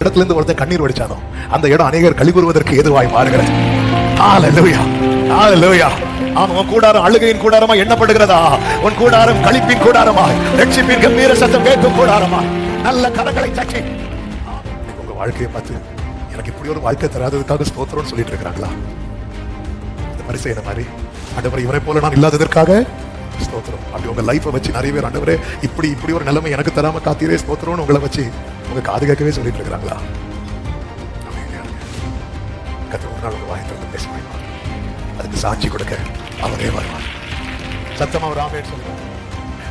இடத்துல இருந்து ஒருத்தன் கண்ணீர் வடிச்சானோ அந்த இடம் அநேகர் கழிவுறுவதற்கு ஏதுவாய் மாறுகிறது. ஹல்லேலூயா, ஹல்லேலூயா. உன் கூடாரம் அழுகையின் கூடாரமா எண்ணப்படுகிறதா? உன் கூடாரம் களிப்பின் கூடாரமா, ரட்சிப்பின் கம்பீர சத்தம் கேட்கும் கூடாரமா? நல்ல கரங்களை தட்டி உங்க வாழ்க்கையை பார்த்து எனக்கு இப்படி ஒரு வாழ்க்கை தராததுக்காக ஸ்தோத்திரம்னு சொல்லிட்டு இருக்கிறாங்களா? இந்த மாதிரி செய்யற மாதிரி ஆண்டவரே இவரை போல நான் இல்லாததற்காக ஸ்தோத்திரம். அப்படி உங்க லைஃபை வச்சு நிறைய பேர் ஆண்டவரே இப்படி ஒரு நிலைமை எனக்கு தராம காத்தீரே ஸ்தோத்திரம்னு உங்களை வச்சு உங்க காது கேட்கவே சொல்லிட்டு இருக்கிறாங்களா? கர்த்தர் உங்க வாயை திறந்து பேசுவாங்க. அதுக்கு சாட்சி கொடுக்க அவரே வருவார். சத்தமா ஒரு ஆமென் சொல்லுங்க.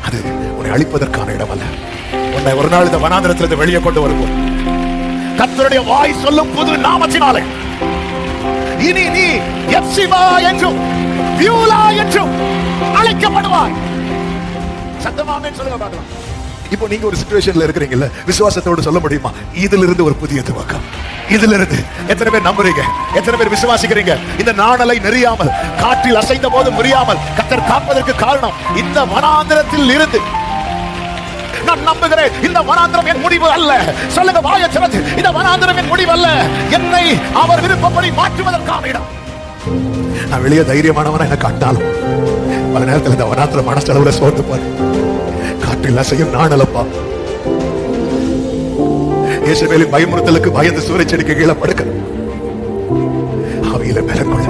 அது உன்னை அழிப்பதற்கான இடம் அல்ல. உன்னை ஒரு நாள் இந்த வனாந்திரத்திலிருந்து வெளியே கொண்டு வருவோம். கர்த்தருடைய வாய் சொல்லும் புது நாமத்தினாலே இனி நீ எப்சிபா என்றும் பியூலா என்றும் அழைக்கப்படுவாய். சத்தமா ஆமென் சொல்லுங்க பார்க்கலாம். இப்போ நீங்க ஒரு சிச்சுவேஷன்ல இருக்கிறீங்கல்ல, விசுவாசத்தோடு சொல்ல முடியுமா? இதுல இருந்து ஒரு புதிய துவக்கம். இதுல இருந்து எத்தனை பேர் நம்புறீங்க? எத்தனை பேர் விசுவாசிக்கிறீங்க? இந்த நாணலை நெறியாமல், காற்றில் அசைந்த போது முறியாமல் கர்த்தர் காப்பதற்கு காரணம் இந்த வனாந்திரத்தில் இருந்து. நான் நம்புகிறேன் இந்த வனாந்திரம் என் முடிவு அல்ல. சொல்லுங்க வாயை திறந்து, இந்த வனாந்திரம் என் முடிவு அல்ல, என்னை அவர் விருப்பப்படி மாற்றுவதற்கான இடம். நான் வெளியே தைரியமானவனா என்ன காட்டினாலும் பல நேரத்தில் இந்த வனாந்திரம் மனசளவுல சோர்ந்து போறேன். காற்றில் அசையும் நாணலப்பா. இயேசுவேலின் பயமுறுத்தலுக்கு பயந்து சூரியச்செடிக்கு கீழே படுக்க ஆவியில மேற்கொள்ள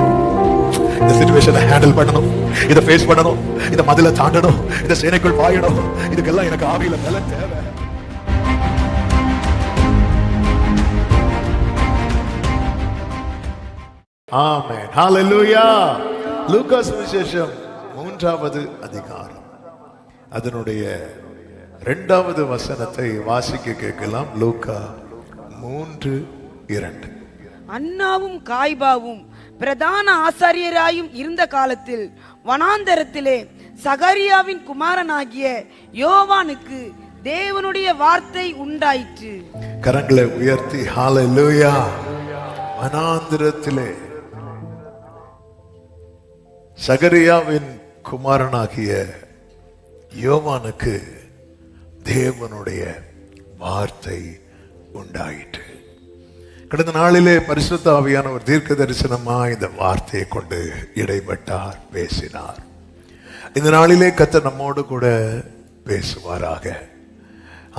இந்த சிச்சுவேஷனை ஹேண்டில் பண்ணணும், இதை ஃபேஸ் பண்ணணும், இந்த மதில தாண்டணும், இந்த சேனைக்குள் பாயணும். இதுக்கெல்லாம் எனக்கு ஆவியில மேல தேவை. ஆமென், ஹல்லேலூயா. லூக்கா சுவிசேஷம் 3வது அதிகாரம் அதனுடைய 2வது வசனத்தை வாசிக்க கேட்கலாம். லூக்கா 3:2. அன்னாவும் காய்பாவும் பிரதான ஆசாரியராயும் இருந்த காலத்தில் வனாந்தரத்திலே சகரியாவின் குமாரனாகிய யோவானுக்கு தேவனுடைய வார்த்தை உண்டாயிற்று. கரங்களை உயர்த்தி ஹல்லேலூயா. வனாந்தரத்திலே சகரியாவின் குமாரனாகிய யோவானுக்கு தேவனுடைய வார்த்தை உண்டாயிற்று. கடந்த நாளிலே பரிசுத்த ஆவியானவர் தீர்க்க தரிசனமா இந்த வார்த்தையை கொண்டு இடைப்பட்டார், பேசினார். இந்த நாளிலே கர்த்தர் நம்மோடு கூட பேசுவாராக.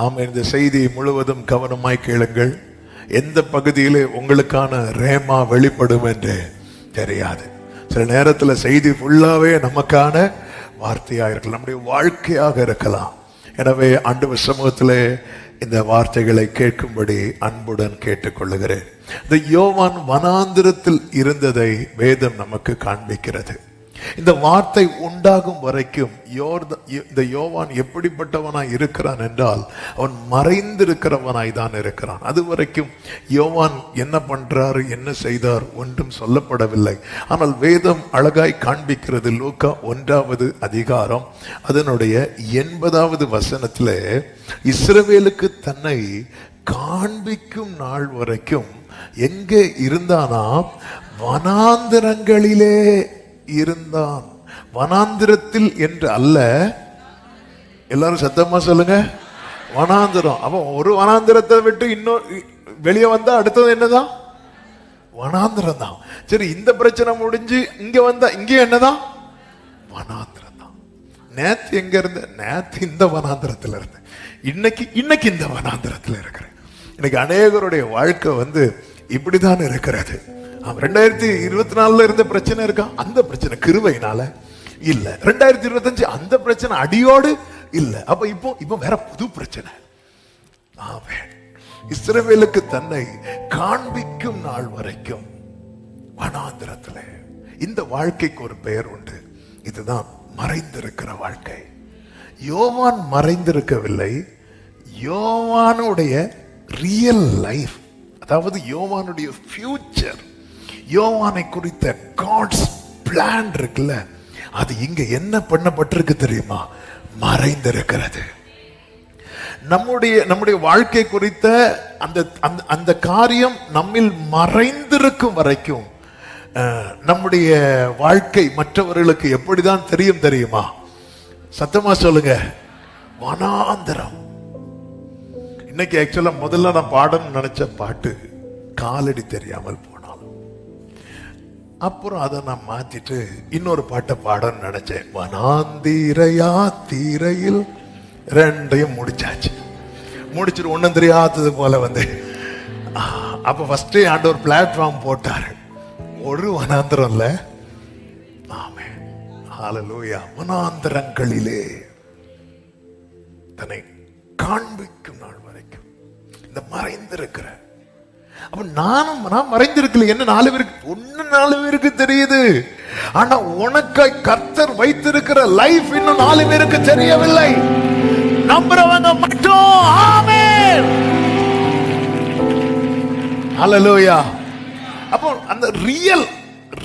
ஆமாம், இந்த செய்தி முழுவதும் கவனமாய் கேளுங்கள். எந்த பகுதியிலே உங்களுக்கான ரேமா வெளிப்படும் என்று தெரியாது. சில நேரத்தில் செய்தி ஃபுல்லாவே நமக்கான வார்த்தையாக இருக்கலாம், நம்முடைய வாழ்க்கையாக இருக்கலாம். எனவே ஆண்டவர் சமூகத்திலே இந்த வார்த்தைகளை கேட்கும்படி அன்புடன் கேட்டுக்கொள்ளுகிறேன். இந்த யோவான் வனாந்திரத்தில் இருந்ததை வேதம் நமக்கு காண்பிக்கிறது. இந்த வார்த்தை உண்டாகும் வரைக்கும் இந்த யோவான் எப்படிப்பட்டவனாய் இருக்கிறான் என்றால் அவன் மறைந்திருக்கிறவனாய் தான் இருக்கிறான். அது வரைக்கும் யோவான் என்ன பண்றாரு, என்ன செய்தார் ஒன்றும் சொல்லப்படவில்லை. ஆனால் வேதம் அழகாய் காண்பிக்கிறது. லூக்கா 1வது அதிகாரம் அதனுடைய 80வது வசனத்திலே இஸ்ரவேலுக்கு தன்னை காண்பிக்கும் நாள் வரைக்கும் எங்கே இருந்தானா? வனாந்திரங்களிலே இருந்தான். வனாந்திரத்தில் என்று அல்ல. எல்லாரும் சத்தமா சொல்லுங்க, வனாந்திரம். அவன் ஒரு வனாந்திரத்தை விட்டு இன்னொரு வெளியே வந்தா அடுத்தது என்னதான்? வனாந்திரம் தான். சரி, இந்த பிரச்சனை முடிஞ்சு இங்க வந்தா இங்க என்னதான்? வனாந்திரம் தான். நேத்து எங்க இருந்த? நேத்து இந்த வனாந்திரத்துல இருந்த. இன்னைக்கு இந்த வனாந்திரத்துல இருக்கிறேன். இன்னைக்கு அநேகருடைய வாழ்க்கை இப்படிதான் இருக்கிறது. 2024 இருந்த பிரச்சனை இருக்கா? அந்த பிரச்சனை கிருபையினால இல்ல. 2025 அந்த பிரச்சனை அடியோடு இல்ல. அப்ப இப்போ வேற புது பிரச்சனை. இஸ்ரவேலுக்கு தன்னை காண்பிக்கும் நாள் வரைக்கும் வனாந்திரத்திலே. இந்த வாழ்க்கைக்கு ஒரு பெயர் உண்டு. இதுதான் மறைந்திருக்கிற வாழ்க்கை. யோவான் மறைந்திருக்கவில்லை. யோவானுடைய ரியல் லைஃப், அதாவது யோவானுடைய ஃபியூச்சர், யோவானை குறித்த காட்ஸ் பிளான் இருக்குல்ல, அது இங்க என்ன பண்ணப்பட்டிருக்கு தெரியுமா? மறைந்திருக்கிறது. நம்முடைய வாழ்க்கை குறித்த அந்த காரியம் நம்மில் மறைந்திருக்கும் வரைக்கும் நம்முடைய வாழ்க்கை மற்றவர்களுக்கு எப்படிதான் தெரியும் தெரியுமா? சத்தமா சொல்லுங்க, வனாந்தரம். இன்னைக்கு ஆக்சுவலா முதல்ல நான் பாடணும்னு நினைச்ச பாட்டு காலடி தெரியாமல் போனாலும், அப்புறம் அதை நான் மாத்திட்டு இன்னொரு பாட்டை பாடணும்னு நினைச்சேன். வனாந்தீரையா தீரையில் ரெண்டையும் முடிச்சாச்சு. முடிச்சுட்டு ஒன்னும் தெரியாதது போல வந்து அப்ப ஃபர்ஸ்ட் ஆண்டவர் பிளாட்ஃபார்ம் போட்டாரு. ஒரு வனாந்திரம் இல்ல, ஆமென், ஹல்லேலூயா. வனாந்திரங்களிலே தன்னை காண்பிக்கும் நாள் வரைக்கும் இந்த மறைந்திருக்கிற. அப்ப நான் மறைந்திருக்கல. என்ன 4 பேருக்கு ஒன்னு 4 பேருக்கு தெரியுது. ஆனா உனக்காய் கர்த்தர் வைத்திருக்கிற லைஃப் இன்னும் 4 பேருக்கு தெரியவில்லை. நம்புறவங்க மட்டும் ஆமென், ஹல்லேலூயா. அப்போ அந்த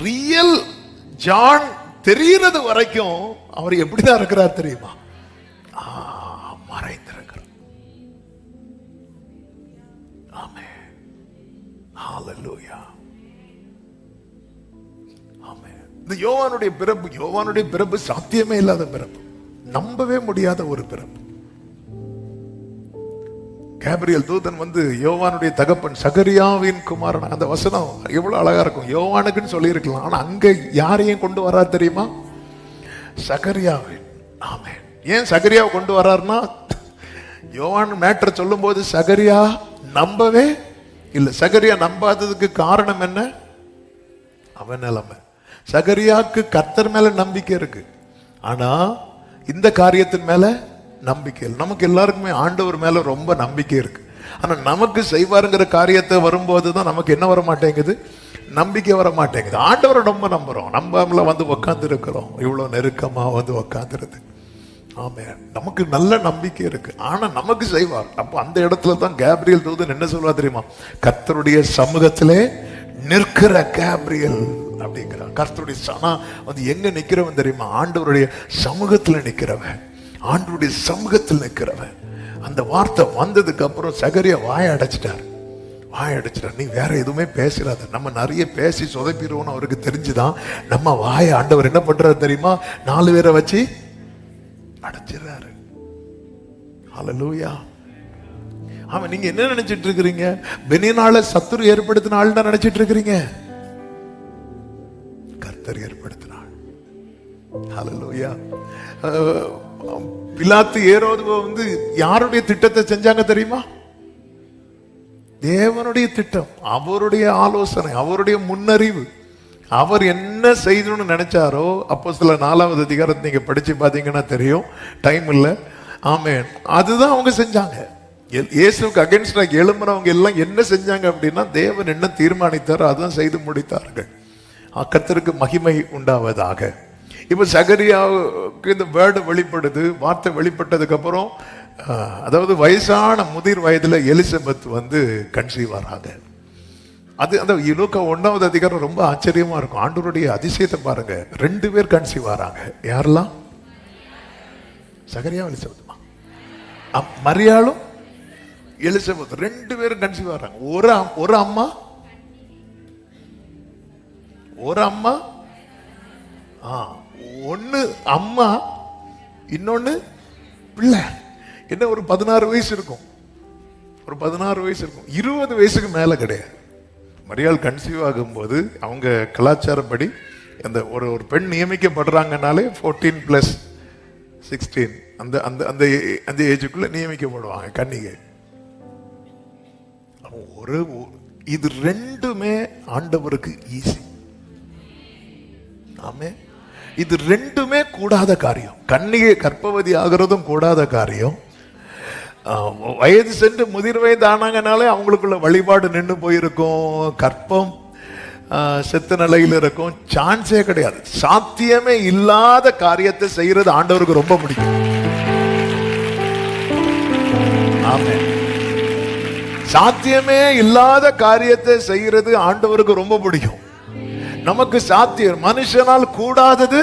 ரியல் ஜான் தெரிகிறது வரைக்கும் அவர் எப்படிதான் இருக்கிறார் தெரியுமா? மறைந்திருக்கிறார். ஆமென், ஹல்லேலூயா, ஆமென். இந்த யோவானுடைய பிறப்பு சாத்தியமே இல்லாத பிறப்பு, நம்பவே முடியாத ஒரு பிறப்பு. கேப்ரியல் தூதன் வந்து யோவானுடைய தகப்பன் சகரியாவின் குமாரன், அந்த வசனம் எவ்வளவு அழகா இருக்கும். யோவானுக்குன்னு சொல்லி இருக்கலாம், ஆனா அங்க யாரையும் கொண்டு வரார் தெரியுமா? சகரியாவின். ஆமென். ஏன் சகரியாவை கொண்டு வர்றாருன்னா, யோவான் மேட்டர் சொல்லும் போது சகரியா நம்பவே இல்லை. சகரியா நம்பாததுக்கு காரணம் என்ன? அவன் நிலைமை. சகரியாவுக்கு கர்த்தர் மேல நம்பிக்கை இருக்கு, ஆனா இந்த காரியத்தின் மேல நம்பிக்கை இல்லை. நமக்கு எல்லாருக்குமே ஆண்டவர் மேல ரொம்ப நம்பிக்கை இருக்கு, ஆனா நமக்கு செய்வாருங்கிற காரியத்தை வரும்போது தான் நமக்கு என்ன வர மாட்டேங்குது? நம்பிக்கை வர மாட்டேங்குது. ஆண்டவரை ரொம்ப நம்புறோம், நம்பாமல வந்து உக்காந்து இருக்கிறோம், இவ்வளவு நெருக்கமா வந்து உக்காந்துருது. ஆமென். நமக்கு நல்ல நம்பிக்கை இருக்கு, ஆனா நமக்கு செய்வார். அப்போ அந்த இடத்துல தான் கேப்ரியல் தூதன் என்ன சொல்வா தெரியுமா? கர்த்தருடைய சமூகத்திலே நிற்கிற கேப்ரியல் அப்படிங்கிறார். கர்த்தருடைய சனா வந்து எங்க நிக்கிறவன் தெரியுமா? ஆண்டவருடைய சமூகத்துல நிக்கிறவன், ஆண்டவருடைய சமூகத்தில் நிற்கிறவன். அந்த வார்த்தை வந்ததுக்கு அப்புறம் சகரியா வாய அடைச்சிட்டார். நீ வேற எதுவுமே பேசுறாத, நம்ம நிறைய பேசி சொதப்பிடுவோம்னு அவருக்கு தெரிஞ்சுதான் நம்ம வாய ஆண்டவர் என்ன பண்றாரு தெரியுமா? 4 பேரை வச்சு அடைச்சிடறாரு. ஹல்லேலூயா. ஆமா, நீங்க என்ன நினைச்சிட்டு இருக்கிறீங்க? பெனினால சத்துரு ஏற்படுத்தின ஆள் தான் நினைச்சிட்டு இருக்கிறீங்க. கர்த்தர் ஏற்படுத்தினாள். ஹல்லேலூயா. பிலாத்து ஏரோது வந்து யாருடைய திட்டத்தை செஞ்சாங்க தெரியுமா? தேவனுடைய திட்டம், அவருடைய ஆலோசனை, அவருடைய முன்னறிவு. அவர் என்ன செய்யணும்னு நினைச்சாரோ, அப்போஸ்தலர் 4வது அதிகாரத்தை நீங்க படிச்சு பாத்தீங்கன்னா தெரியும், டைம் இல்ல. ஆமென். அதுதான் அவங்க செஞ்சாங்க. இயேசுவுக்கு அகைன்ஸ்டா எழும்புறவங்க எல்லாம் என்ன செஞ்சாங்க அப்படின்னா, தேவன் என்ன தீர்மானித்தாரோ அதான் செய்து முடித்தார்கள். கர்த்தருக்கு மகிமை உண்டாவதாக. இப்ப சகரியாவுக்கு இந்த வேர்டு வெளிப்படுது. வார்த்தை வெளிப்பட்டதுக்கு அப்புறம், அதாவது வயசான முதிர் வயதுல எலிசபெத் வந்து கன்சீவ் ஆறாங்க. அது அந்த லூக்கா 1வது அதிகாரம் ரொம்ப ஆச்சரியமா இருக்கும். ஆண்டவருடைய அதிசயத்தை பாருங்க. 2 பேர் கன்சீவ் ஆறாங்க. யாரெல்லாம்? சகரியா எலிசபெத், மரியாளும் எலிசபெத் 2 பேரும் கன்சீவ் ஆறாங்க. ஒரு அம்மா ஒன்னு அம்மா, இன்னொன்னு பிள்ளை. என்ன, ஒரு 16 வயசு இருக்கும், 20 வயசுக்கு மேல கிடையாது. மரியாள் கன்சீவ் ஆகும்போது அவங்க கலாச்சாரப்படி அந்த ஒரு பெண் நியமிக்கப்படுறாங்கனாலே 14+16 அந்த ஏஜுக்குள்ள நியமிக்கப்படுவாங்க கன்னிகை. இது 2மே ஆண்டவருக்கு ஈஸி. ஆமே, இது 2மே கூடாத காரியம். கன்னிகை கர்ப்பவதி ஆகிறதும் கூடாத காரியம். வயது சென்று முதிர் வயது ஆனாங்கனாலே அவங்களுக்குள்ள வழிபாடு நின்று போயிருக்கும், கற்பம் செத்த நிலையில் இருக்கும், சான்ஸே கிடையாது. சாத்தியமே இல்லாத காரியத்தை செய்யறது ஆண்டவருக்கு ரொம்ப பிடிக்கும். ஆமென். சாத்தியமே இல்லாத காரியத்தை செய்யறது ஆண்டவருக்கு ரொம்ப பிடிக்கும். நமக்கு சாத்தியம், மனுஷனால் கூடாதது.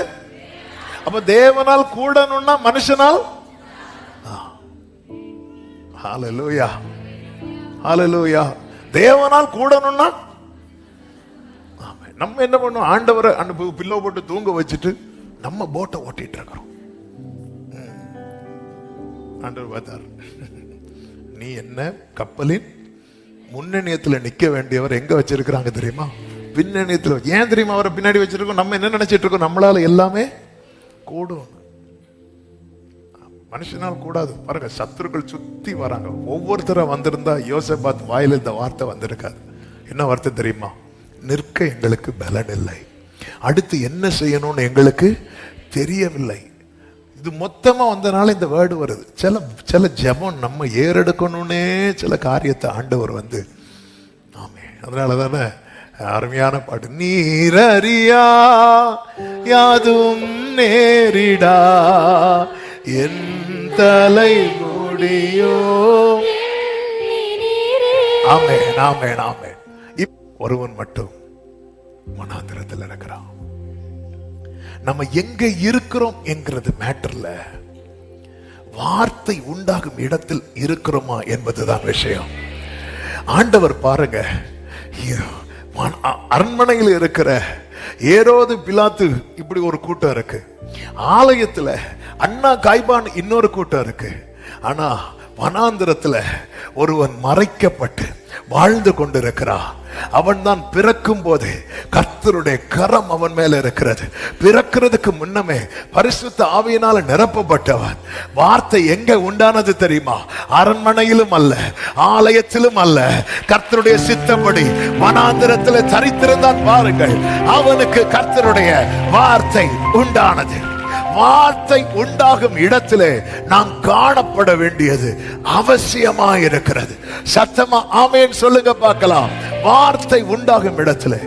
அப்ப தேவனால் கூடணும்னா மனுஷனால். ஹல்லேலூயா, ஹல்லேலூயா. தேவனால் கூடணும்னா நம்ம என்ன பண்ணுவோம்? ஆண்டவரை பில்லோ போட்டு தூங்க வச்சுட்டு நம்ம போட்டை ஓட்டிட்டு இருக்கிறோம். ஆண்டவர் பார்த்தார், நீ என்ன கப்பலின் முன்னணியத்துல நிக்க வேண்டியவர் எங்க வச்சிருக்கிறாங்க தெரியுமா? பின்னணியத்துல. ஏன் தெரியுமா அவரை பின்னாடி வச்சிருக்கோம்? நம்ம என்ன நினைச்சிட்டு இருக்கோம்? நம்மளால எல்லாமே கூடும். மனுஷனால் கூடாது. பாருங்க, சத்துருக்கள் சுத்தி வராங்க. ஒவ்வொருத்தரும் வந்திருந்தா யோசபாத் வாயில இந்த வார்த்தை வந்திருக்காது. என்ன வார்த்தை தெரியுமா? நிற்க எங்களுக்கு பலன் இல்லை, அடுத்து என்ன செய்யணும்னு எங்களுக்கு தெரியவில்லை. இது மொத்தமா வந்தனால இந்த வேர்டு வருது. சில ஜெபம் நம்ம ஏறெடுக்கணும்னே சில காரியத்தை ஆண்டவர் வந்து ஆமே. அதனாலதானே அருமையான பாட்டு, நீரறியா யாதும் நேரிடா என் தலை முடியோ. ஆமென், ஆமென், ஆமென். ஒருவன் மட்டும் வனாந்திரத்தில் இருக்கிறான். நம்ம எங்க இருக்கிறோம் என்கிறது மேட்டர்ல, வார்த்தை உண்டாகும் இடத்தில் இருக்கிறோமா என்பதுதான் விஷயம். ஆண்டவர் பாருங்க, அரண்மனையில் இருக்கிற ஏரோது பிலாத்து இப்படி ஒரு கூட்டம் இருக்கு, ஆலயத்துல அண்ணா காய்பான் இன்னொரு கூட்டம் இருக்கு. ஆனா வனாந்திரத்துல ஒருவன் மறைக்கப்பட்டு வாழ்ந்து கொண்டிருக்கிறான். அவன் தான் பிறக்கும் போது கர்த்தருடைய கரம் அவன் மேல இருக்கிறது. பிறக்கிறதுக்கு முன்னமே பரிசுத்த ஆவியினால நிரப்பப்பட்டவன். வார்த்தை எங்க உண்டானது தெரியுமா? அரண்மனையிலும் அல்ல, ஆலயத்திலும் அல்ல, கர்த்தருடைய சித்தப்படி வனாந்திரத்தில் தரித்திருந்தான். பாருங்கள், அவனுக்கு கர்த்தருடைய வார்த்தை உண்டானது. வார்த்தை உண்டாகும் இடத்திலே நாம் காணப்பட வேண்டியது அவசியமா இருக்கிறது. சத்தமா ஆமென் சொல்லுங்க பார்க்கலாம். வார்த்தை உண்டாகும் இடத்திலே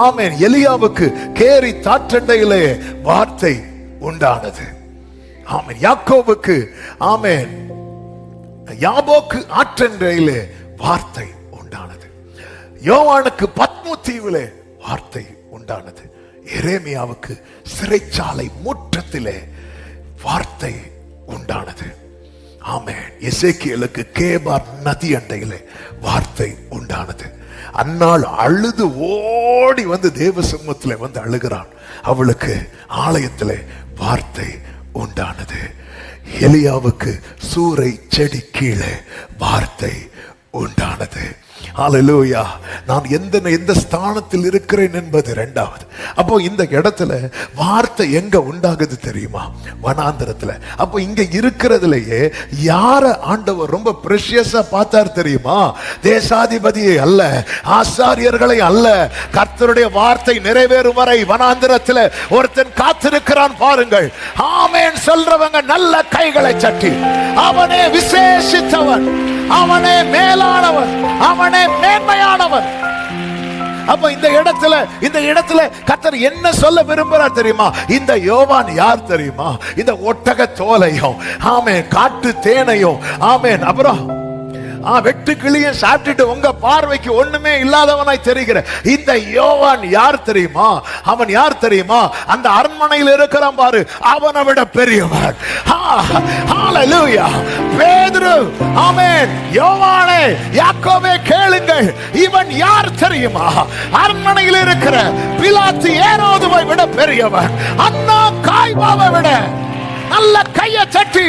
ஆமென். எலியாவுக்கு கேரி தாற்றண்டையிலே வார்த்தை உண்டானது. ஆமென். யாக்கோபுக்கு ஆமென் யாபோக்கு ஆற்றண்டையிலே வார்த்தை உண்டானது. யோவானுக்கு பத்மு தீவிலே வார்த்தை உண்டானது. எரேமியாவுக்கு சிறைச்சாலை முற்றத்திலே வார்த்தை உண்டானது. ஆமென். எசேக்கியேலுக்கு கேபார் நதி அண்டையிலே வார்த்தை உண்டானது. அன்னாள் அழுது ஓடி வந்து தேவ சமூகத்திலே வந்து அழுகிறான். அவளுக்கு ஆலயத்திலே வார்த்தை உண்டானது. எலியாவுக்கு சூரை செடி கீழே வார்த்தை உண்டானது. ஹல்லேலூயா. நான் எந்த ஸ்தானத்தில் இருக்கிறேன் என்பது இரண்டாவது. அப்போ இந்த இடத்துல வார்த்தை எங்க உண்டாகுது தெரியுமா? வனாந்திரத்துல. அப்போ இங்க இருக்கிறதுலயே யார ஆண்டவர் ரொம்ப பிரஷியஸா பார்த்தார் தெரியுமா? தேசாதிபதியை அல்ல, ஆசாரியர்களை அல்ல. கர்த்தருடைய வார்த்தை நிறைவேறும் வரை வனாந்திரத்துல ஒருத்தன் காத்திருக்கிறான். பாருங்கள், ஆமென் சொல்றவங்க நல்ல கைகளை சட்டி, அவனே விசேஷித்தவன், அவனே மேலானவன், அவனே மேன்மையானவன். அப்ப இந்த இடத்துல கர்த்தர் என்ன சொல்ல விரும்புறார் தெரியுமா? இந்த யோவான் யார் தெரியுமா? இந்த ஒட்டக தோலையும் ஆமென் காட்டு தேனையும் ஆமென் அப்புறம் வெட்டு கிளியும் சாப்பிட்டுட்டு உங்க பார்வைக்கு ஒண்ணுமே இல்லாதவனாய் தெரிகிற இந்த யோவான் யார் தெரியுமா? அவன் யார் தெரியுமா? அந்த அரண்மனையில் இருக்கிறான் பாரு, அவனை விட பெரியவன். ஹல்லேலூயா. பேதுரு ஆமென், யோவானே, யாக்கோபே கேளுங்கள், இவன் யார் தெரியுமா? அரண்மனையில் இருக்கிற பிலாத்து ஏரோதுவை விட பெரியவன், அண்ணா காய்பாவை விட. நல்ல கையை தட்டி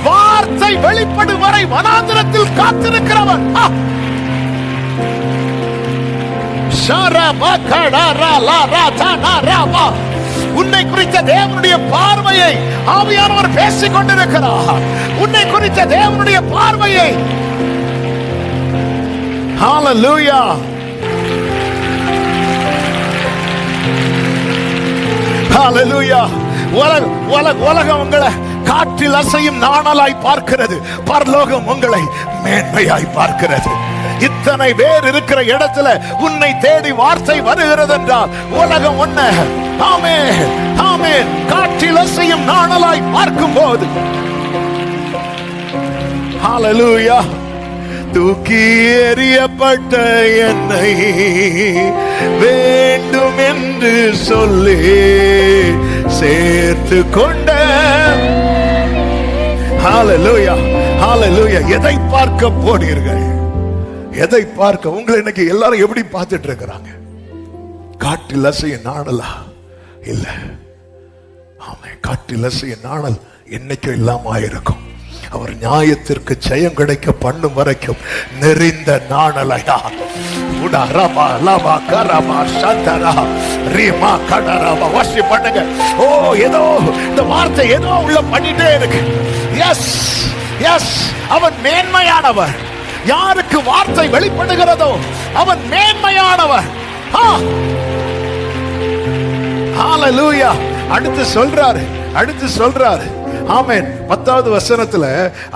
வார்த்தை வெளிப்படும் வரை வனாந்திரத்தில் காத்திருக்கிறவன். உன்னை குறித்த தேவனுடைய பார்வையை ஆவியானவர் பேசிக் கொண்டிருக்கிறார். உன்னை குறித்த தேவனுடைய பார்வையை. ஹல்லேலூயா. ஹல்லேலூயா. உலகம் உங்களை காற்றில் அசையும் நாணலாய் பார்க்கிறது, பரலோகம் உங்களை மேன்மையாய் பார்க்கிறது. இத்தனை பேர் இருக்கிற இடத்துல உன்னை தேடி வார்த்தை வருகிறது என்றால் உலகம் உன்னை ஆமென் ஆமென் காற்றில் அசையும் நாணலாய் பார்க்கும் போது ஹல்லேலூயா. தூக்கி எறியப்பட்ட என்னை வேண்டும் என்று சொல்லி சேர்த்து கொண்ட. ஹல்லேலூயா, ஹல்லேலூயா. எதை பார்க்க போனீர்கள்? எதை பார்க்க? உங்களை இன்னைக்கு எல்லாரும் எப்படி பார்த்துட்டு இருக்கிறாங்க? காட்டில் அசைய நாணலா? இல்ல. ஆமா, காட்டில் அசைய நாணல் என்னைக்கும் இல்லாம ஆயிருக்கும். அவர் நியாயத்திற்கு ஜெயம் கிடைக்க பண்ணும் வரைக்கும் நெறிந்த நாணலையா பண்ணுங்க. ஓ, ஏதோ இந்த வார்த்தை ஏதோ உள்ள பண்ணிட்டே இருக்கு. எஸ் எஸ், அவன் மேன்மையானவர். யாருக்கு வார்த்தை வெளிப்படுகிறதோ அவன் மேன்மையானவர். ஹalleluya. அடுத்து சொல்றாரு ஆமென். 10வது வசனத்துல,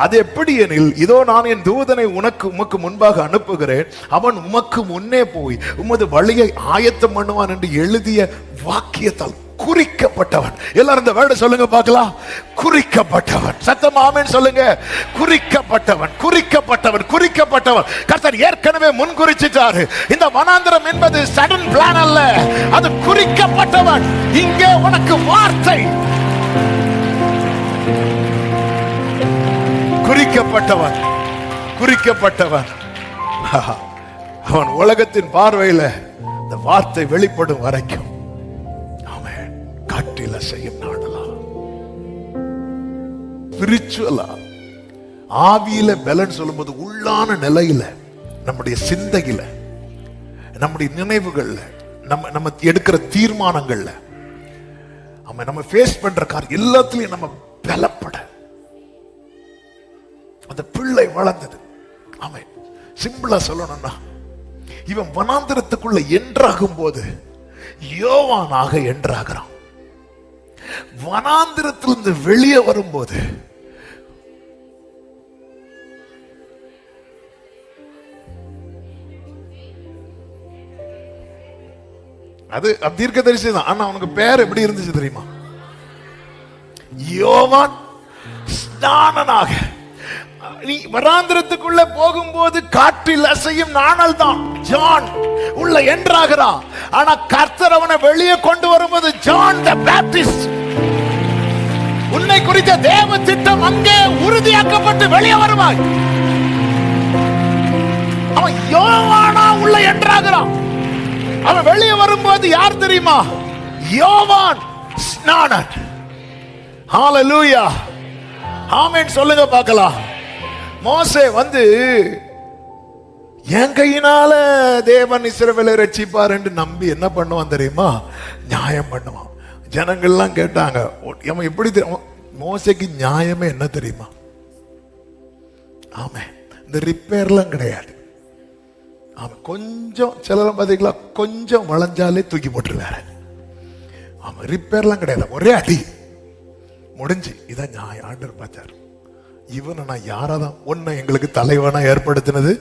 அது எப்படி எனில், இதோ நான் என் தூதனை உமக்கு முன்பாக அனுப்புகிறேன், அவன் உமக்கு முன்னே போய் உமது வழியை ஆயத்தம் பண்ணுவான் என்று எழுதிய வாக்கியத்தால் குறிக்கப்பட்டவன். எல்லாரும் இந்த வேர்டை சொல்லுங்க பார்க்கலாம். குறிக்கப்பட்டவன். சத்தமா ஆமென் சொல்லுங்க. குறிக்கப்பட்டவன். கர்த்தர் ஏற்கனவே முன்குறிச்சிட்டாரு. இந்த வனாந்தரம் என்பது சடன் பிளான் அல்ல, அது குறிக்கப்பட்டவன். இங்கே உனக்கு வார்த்தை. குறிக்கப்பட்டவன். அவன் உலகத்தின் பார்வையில இந்த வார்த்தை வெளிப்படும் வரைக்கும் காற்றில செய்யும் நாடலாம். ஸ்பிரிச்சுவலா, ஆவியில பலன் சொல்லும்போது உள்ளான நிலையில, நம்முடைய சிந்தையில, நம்முடைய நினைவுகள்ல, நம்ம எடுக்கிற தீர்மானங்கள்ல, நம்ம ஃபேஸ் பண்ற காரியம் எல்லாத்திலையும் நம்ம பலப்பட அந்த பிள்ளை வளர்ந்தது. ஆமென். சிம்பிளா சொல்லணும்னா, இவன் வனாந்தரத்துக்குள்ள என்றாகும் போது யோவானாக என்றாகிறான். வனாந்திரத்திலிருந்து வெளியே வரும்போது அது தீர்க்கதரிசி தான். ஆனா அவனுக்கு பேர் எப்படி இருந்துச்சு தெரியுமா? யோவான் ஸ்நானனாக. நீ வனாந்திரத்துக்குள்ள போகும்போது காற்றில் அசையும் நாணல் தான் ஜான் உள்ள என்றாகிறான். ஆனா கர்த்தர் அவனை வெளியே கொண்டு வரும்போது ஜான் தி பேப்டிஸ்ட். உன்னை குறித்த தேவ திட்டம் அங்கே உறுதியாக்கப்பட்டு வெளியே வருவாய். அவன் யோவானா உள்ள என்றாகிறான். அவன் வெளியே வரும்போது யார் தெரியுமா? யோவான் ஸ்நானன். ஹalleluya. ஆமென் சொல்லுங்க பார்க்கலாம். மோசே வந்து என் கையினால தேவன் இஸ்ரவேலை ரட்சிப்பார் என்று நம்பி என்ன பண்ணுவான் தெரியுமா? நியாயம் பண்ணுவான். ஜனங்கள்லாம் கேட்டாங்க, அவன் எப்படி மோசேக்கு நியாயமே என்ன தெரியுமா? ஆமே, இந்த ரிப்பேர்லாம் கிடையாது. ஆமா, கொஞ்சம் சிலரும் பார்த்தீங்களா, கொஞ்சம் வளைஞ்சாலே தூக்கி போட்டுருவாரு. ஆமா, ரிப்பேர்லாம் கிடையாது, ஒரே அடி முடிஞ்சு. இதான் நியாயம். ஆண்டவர் பார்த்தார், இவனை நான் யாராதான் உன்னை எங்களுக்கு தலைவனா ஏற்படுத்தினது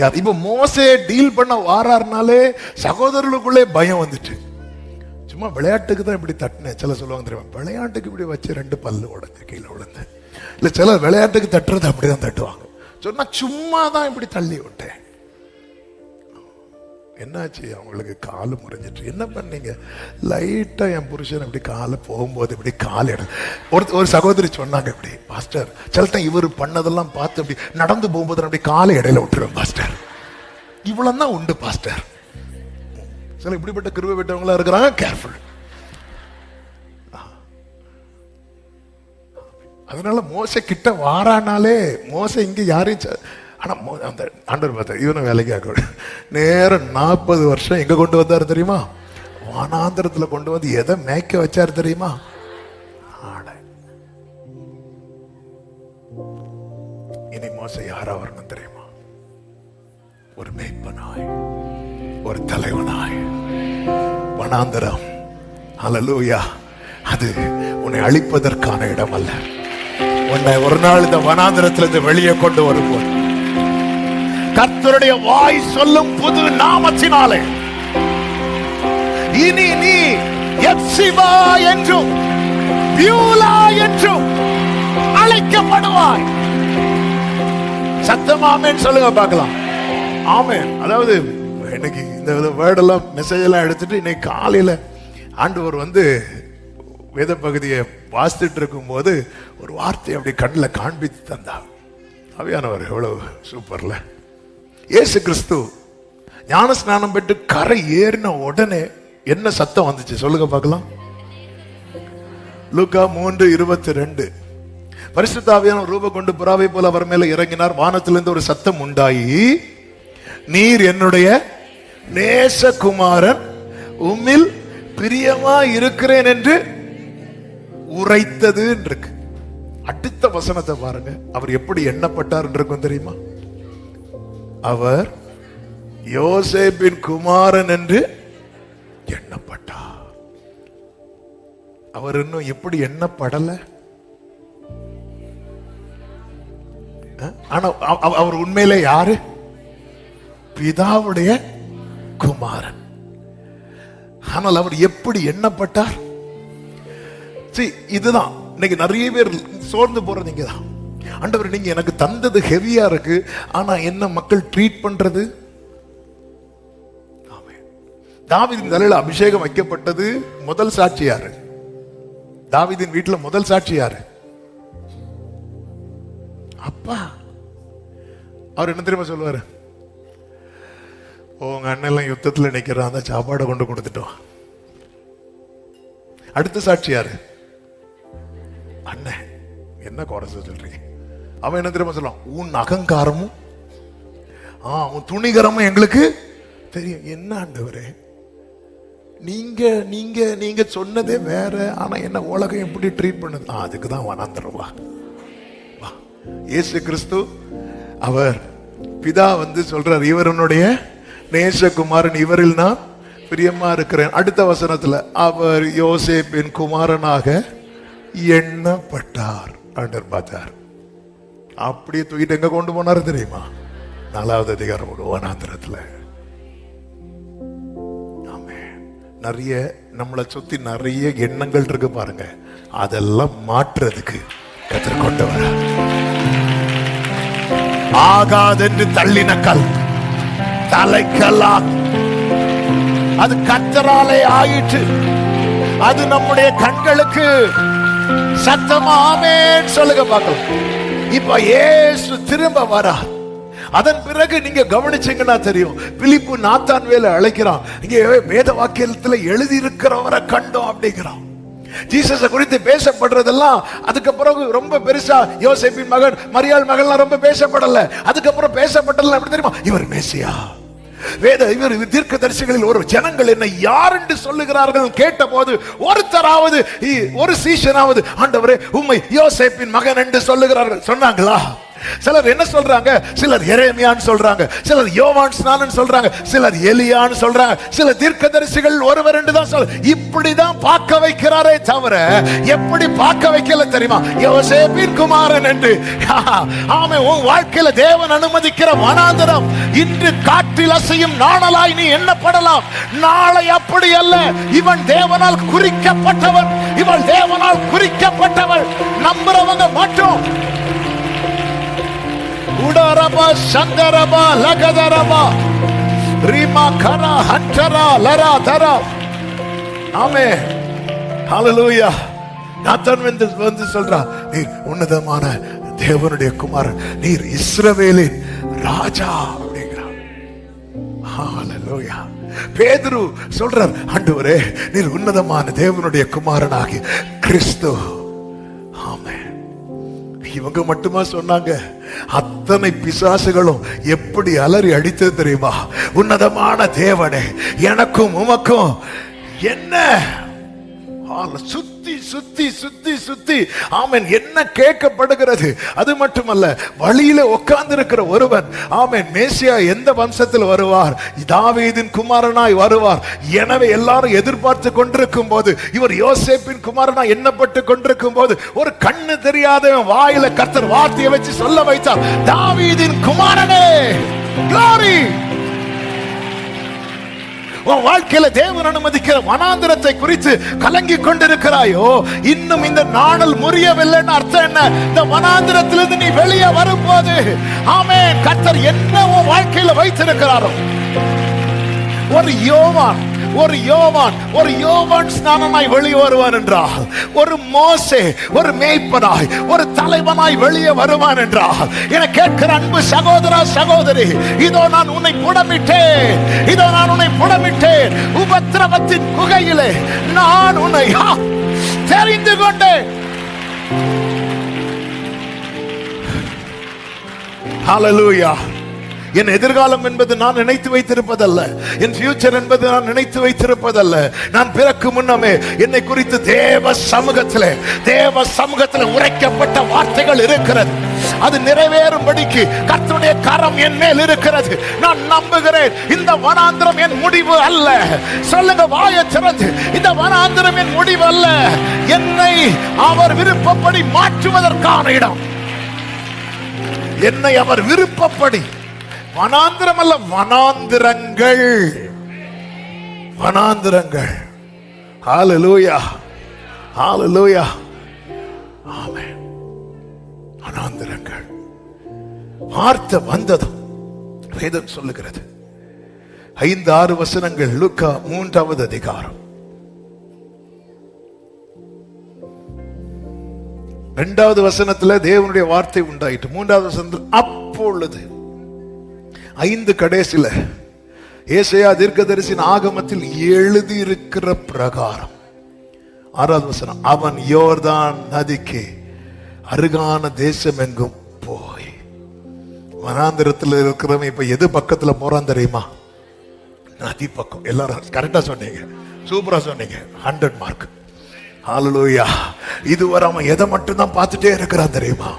யார்? இப்ப மோசே டீல் பண்ண வாராருனாலே சகோதரர்களுக்குள்ளே பயம் வந்துட்டு. சும்மா விளையாட்டுக்கு தான் இப்படி தட்டினேன். சில சொல்லுவாங்க தெரியுமா, விளையாட்டுக்கு இப்படி வச்சு 2 பல்லு உடஞ்சு கீழே விழுந்து. இல்ல சில விளையாட்டுக்கு தட்டுறது அப்படிதான் தட்டுவாங்க. சொன்னா சும்மா தான் இப்படி தள்ளி விட்டேன். என்னாச்சு? அவங்களுக்கு காலு முறிஞ்சிட்டு. என்ன பண்ணீங்க? லைட்டா என் புருஷன் இப்படி காலை போகும்போது இப்படி கால் ஒரு சகோதரி சொன்னாங்க, இப்படி பாஸ்டர் சில டைம் இவர் பண்ணதெல்லாம் பார்த்து அப்படி நடந்து போகும்போது அப்படி காலை இடையில விட்டுருவேன் பாஸ்டர். இவ்வளவு தான் உண்டு பாஸ்டர். சில இப்படிப்பட்ட கிருபை பெற்றவங்களா இருக்கிறாங்க. கேர்ஃபுல். அதனால மோசே கிட்ட வாரானாலே, மோசே இங்க யாரையும், ஆனா அந்த ஆண்டவர் பார்த்தார், இவனை வேலைக்கு ஆக்க நேரம் 40 வருஷம் எங்க கொண்டு வந்தாரு தெரியுமா? வனாந்தரத்துல கொண்டு வந்து எதை மேய்க்க வச்சாரு தெரியுமா? ஆடை. இனி மோசே யாரா வரணும் தெரியுமா? ஒரு மேய்ப்பனாய், ஒரு தலைவனாய். வனாந்தரம், ஹல்லேலூயா, அது உன்னை அழிப்பதற்கான இடம் அல்ல. உன்னை ஒரு நாள் இந்த வனாந்தரத்திலிருந்து வெளியே கொண்டு வரும்போது கர்த்தருடைய வாய் சொல்லும் புது நாமத்தினாலே இனி நீ எப்சிபா என்றும் பியூலா என்றும் அழைக்கப்படுவாய். சத்தமா ஆமென் சொல்லுங்க பார்க்கலாம். ஆமென். அதாவது இன்னைக்கு இந்த வேர்ட் எல்லாம் மெசேஜ் எல்லாம் எடுத்துட்டு இன்னைக்கு காலையில ஆண்டவர் வந்து வேத பகுதியை வாசித்துட்டு இருக்கும் போது ஒரு வார்த்தை அப்படி கண்ணில் காண்பித்து தந்தார். அவையானவர் எவ்வளவு சூப்பர்ல. இயேசு கிறிஸ்து ஞான ஸ்நானம் பெற்று கரை ஏறின உடனே என்ன சத்தம் வந்துச்சு சொல்லுங்க பார்க்கலாம். லூக்கா 3:22. பரிசுத்த ஆவியானவர் ரூபம் கொண்டு புறாவை போல அவர் மேல இறங்கினார். வானத்திலிருந்து ஒரு சத்தம் உண்டாயி, நீர் என்னுடைய நேசகுமாரன், உம்மில் பிரியமா இருக்கிறேன் என்று உரைத்தது இருக்கு. அடுத்த வசனத்தை பாருங்க. அவர் எப்படி எண்ணப்பட்டார் இருக்கும் தெரியுமா? அவர் யோசேப்பின் குமாரன் என்று எண்ணப்பட்டார். அவர் இன்னும் எப்படி எண்ணப்படல. ஆனா அவர் உண்மையிலே யாரு? பிதாவுடைய குமாரன். ஆனால் அவர் எப்படி எண்ணப்பட்டார்? இதுதான் இன்னைக்கு நிறைய பேர் சோர்ந்து போறது. நீங்க தான், ஆண்டவர் நீங்க எனக்கு தந்தது ஹெவியா இருக்கு, ஆனா என்ன மக்கள் ட்ரீட் பண்றது? தாவீதின் தலையில அபிஷேகம் வைக்கப்பட்டது முதல் சாட்சி யாரு? தாவீதின் வீட்டுல முதல் சாட்சி யாரு? அப்பா. அவர் என்ன தெரியுமா சொல்லுவாரு? உங்க அண்ணன் எல்லாம் யுத்தத்துல நிக்கிறான், அந்த சாப்பாடை கொண்டு கொடுத்துட்டோம். அடுத்த சாட்சி யாரு? அண்ணன். என்ன குறை சொல்றீங்க? அவன் என்ன தெரியுமா சொல்லுவான்? உன் அகங்காரமும் உன் துணிகரமும் எங்களுக்கு தெரியும். என்ன ஆண்டவரே, நீங்க நீங்க நீங்க சொன்னதே வேற, ஆனா என்ன உலகம் எப்படி ட்ரீட் பண்ணுது? அதுக்குதான் வனாந்தரவா. இயேசு கிறிஸ்து அவர் பிதா வந்து சொல்றார், இவருடைய நேசகுமாரன், இவரில் நான் பிரியமா இருக்கிறேன். அடுத்த வசனத்துல அவர் யோசேப்பின் குமாரனாக எண்ணப்பட்டார். ஆண்டவர் பார்த்தார், அப்படியே தூக்கிட்டு எங்க கொண்டு போனாரு தெரியுமா? 4வது அதிகாரம் வனாந்தரத்துல. நிறைய நம்மளை சுத்தி நிறைய எண்ணங்கள் இருக்கு பாருங்க, அதெல்லாம் மாற்றுறதுக்கு கர்த்தர் கொண்டு வர. ஆகாதென்று தள்ளின கல் தலைக்கல்லா, அது கர்த்தராலே ஆயிற்று. அது நம்முடைய கண்களுக்கு சத்தமா ஆமென் சொல்லுங்க பார்க்கலாம். இப்ப இயேசு திரும்ப வரா. அதன் பிறகு நீங்க கவனிச்சீங்கன்னா தெரியும், பிலிப்பு நாத்தான்வேலை அழைக்கிறான். இங்க வேத வாக்கியத்துல எழுதி இருக்கிறவரை கண்டோம் அப்படிங்கிறான். ஜீசஸ குறித்து பேசப்படுறதெல்லாம் அதுக்கு பிறகு ரொம்ப பெருசா யோசேப்பின் மகன் மரியாள் மகள்லாம் ரொம்ப பேசப்படல. அதுக்கப்புறம் பேசப்பட்டல எப்படி தெரியுமா? இவர் மேசியா, இவர் தீர்க்கதரிசிகளில் ஒரு ஜனங்கள் என்ன யார் என்று சொல்லுகிறார்கள் கேட்ட போது ஒருத்தராவது ஒரு சீஷனாவது ஆண்டவரே உம்மை யோசேப்பின் மகன் என்று சொல்லுகிறார்கள் சொன்னாங்களா? சிலர் என்ன சொல்றாங்க? சிலர் எரேமியான்னு சொல்றாங்க, சிலர் யோவான் ஸ்நானன் சொல்றாங்க, சிலர் எலியான்னு சொல்றாங்க, சில தீர்க்கதரிசிகள் ஒருவர் என்று தான் சொல்ற. இப்படிதான் பார்க்க வைக்கிறாரே தவிர எப்படி பார்க்க வைக்கல தெரியுமா? யோசேப்பின் குமாரன் என்று. ஆமே, உன் வாழ்க்கையில தேவன் அனுமதிக்கிற வனாந்தரம் இன்று காற்றில் அசையும் நாணலாய் நீ எண்ணப்படலாம். நாளை அப்படி அல்ல. இவன் தேவனால் குறிக்கப்பட்டவன், இவள் தேவனால் குறிக்கப்பட்டவள். நம்புறவங்க மட்டும் உடரபா சங்கரபா லகதரபா ரீமா கரா ஹண்டரா லரா தரா. ஆமென், ஹல்லேலூயா. நாத்தான் வந்து சொல்றா, நீர் உன்னதமான தேவனுடைய குமாரன், நீர் இஸ்ரவேலின் ராஜா அப்படிங்கிறார். ஹல்லேலூயா. பேதுரு சொல்றார், ஆண்டவரே நீர் உன்னதமான தேவனுடைய குமாரனாகிய கிறிஸ்து. ஆமென். இவங்க மட்டுமா சொன்னாங்க? அத்தனை பிசாசுகளும் எப்படி அலறி அடித்தது தெரியுமா? உன்னதமான தேவனே, எனக்கும் உமக்கும் என்ன? சுத்தி சுத்தி சுத்தி சுத்தி ஆமென் என்ன கேட்கப்படுகிறது? அது மட்டுமல்ல, வழியில உட்கார்ந்து இருக்கிற ஒருவன், ஆமென், மேசியா எந்த வம்சத்தில் வருவார்? தாவீதின் குமாரனாய் வருவார். எனவே எல்லாரும் எதிர்பார்த்து கொண்டிருக்கும் போது, இவர் யோசேப்பின் குமாரனாய் எண்ணப்பட்டு கொண்டிருக்கும் போது, ஒரு கண்ணு தெரியாத வாயில கர்த்தர் வார்த்தையை வச்சு சொல்ல வைத்தார், தாவீதின் குமாரனே. glory. உன் வாழ்க்கையில தேவன் அனுமதிக்கிற வனாந்தரத்தை குறித்து கலங்கி கொண்டிருக்கிறாயோ, இன்னும் இந்த நாணல் முறியவில்லைன்னு அர்த்தம் என்ன? இந்த வனாந்தரத்திலிருந்து நீ வெளியே வரும்போது, ஆமென், கர்த்தர் என்ன உன் வாழ்க்கையில வைத்திருக்கிறாரோ. ஒரு யோவான் ஸ்நானனாய் வெளியே வருவான் என்றால், ஒரு மோசே ஒரு மேய்ப்பனாய் ஒரு தலைவனாய் வெளியே வருவான் என்றால், என கேட்கிற அன்பு சகோதரா சகோதரி, இதோ நான் உன்னை புடமிட்டேன், உபத்திரவத்தின் குகையிலே நான் உன்னை தெரிந்து கொண்டேன். ஹalleluya. என் எதிர்காலம் என்பது நான் நினைத்து வைத்திருப்பதல்ல, என் ஃபியூச்சர் என்பது நான் நினைத்து வைத்திருப்பதல்ல. நான் பிறக்கு முன்னமே என்னை குறித்து தேவ சமூகத்திலே உரைக்கப்பட்ட வார்த்தைகள் இருக்கிறது. அது நிறைவேறும்படிக்கு கர்த்தருடைய கரம் என் மேல் இருக்கிறது. நான் நம்புகிறேன். இந்த வனாந்திரம் என் முடிவு அல்ல. சொல்லுங்க வாயை திறந்து, இந்த வனாந்திரம் என் முடிவு அல்ல. என்னை அவர் விருப்பப்படி மாற்றுவதற்கான இடம். என்னை அவர் விருப்பப்படி, வனாந்திரம் அல்ல, வனாந்திரங்கள். ஹalleluya, ஹalleluya, ஆமென். வனாந்திரங்கள். வார்த்தை வந்ததும் வேதம் சொல்லுகிறது, 5-6 வசனங்கள், லூக்கா 3வது அதிகாரம் 2வது வசனத்துல தேவனுடைய வார்த்தை உண்டாயிற்று. 3வது வசனத்தில் அப்பொழுது 5 கடைசில ஏசாயா தீர்க்கதரிசியின் ஆகமத்தில் எழுதியிருக்கிற பிரகாரம் 6வது வசனம், அவன் யோர்தான் நதிக்கு அருகான தேசம் எங்கும் போய். வனாந்திரத்தில் இருக்கிறவன் இப்ப எது பக்கத்துல போறான் தெரியுமா? நதி பக்கம். எல்லாரும் கரெக்டா சொன்னீங்க, சூப்பரா சொன்னீங்க, 100 மார்க். ஹalleluya. இதுவரை அவன் எதை மட்டும் தான் பார்த்துட்டே இருக்கிறான் தெரியுமா?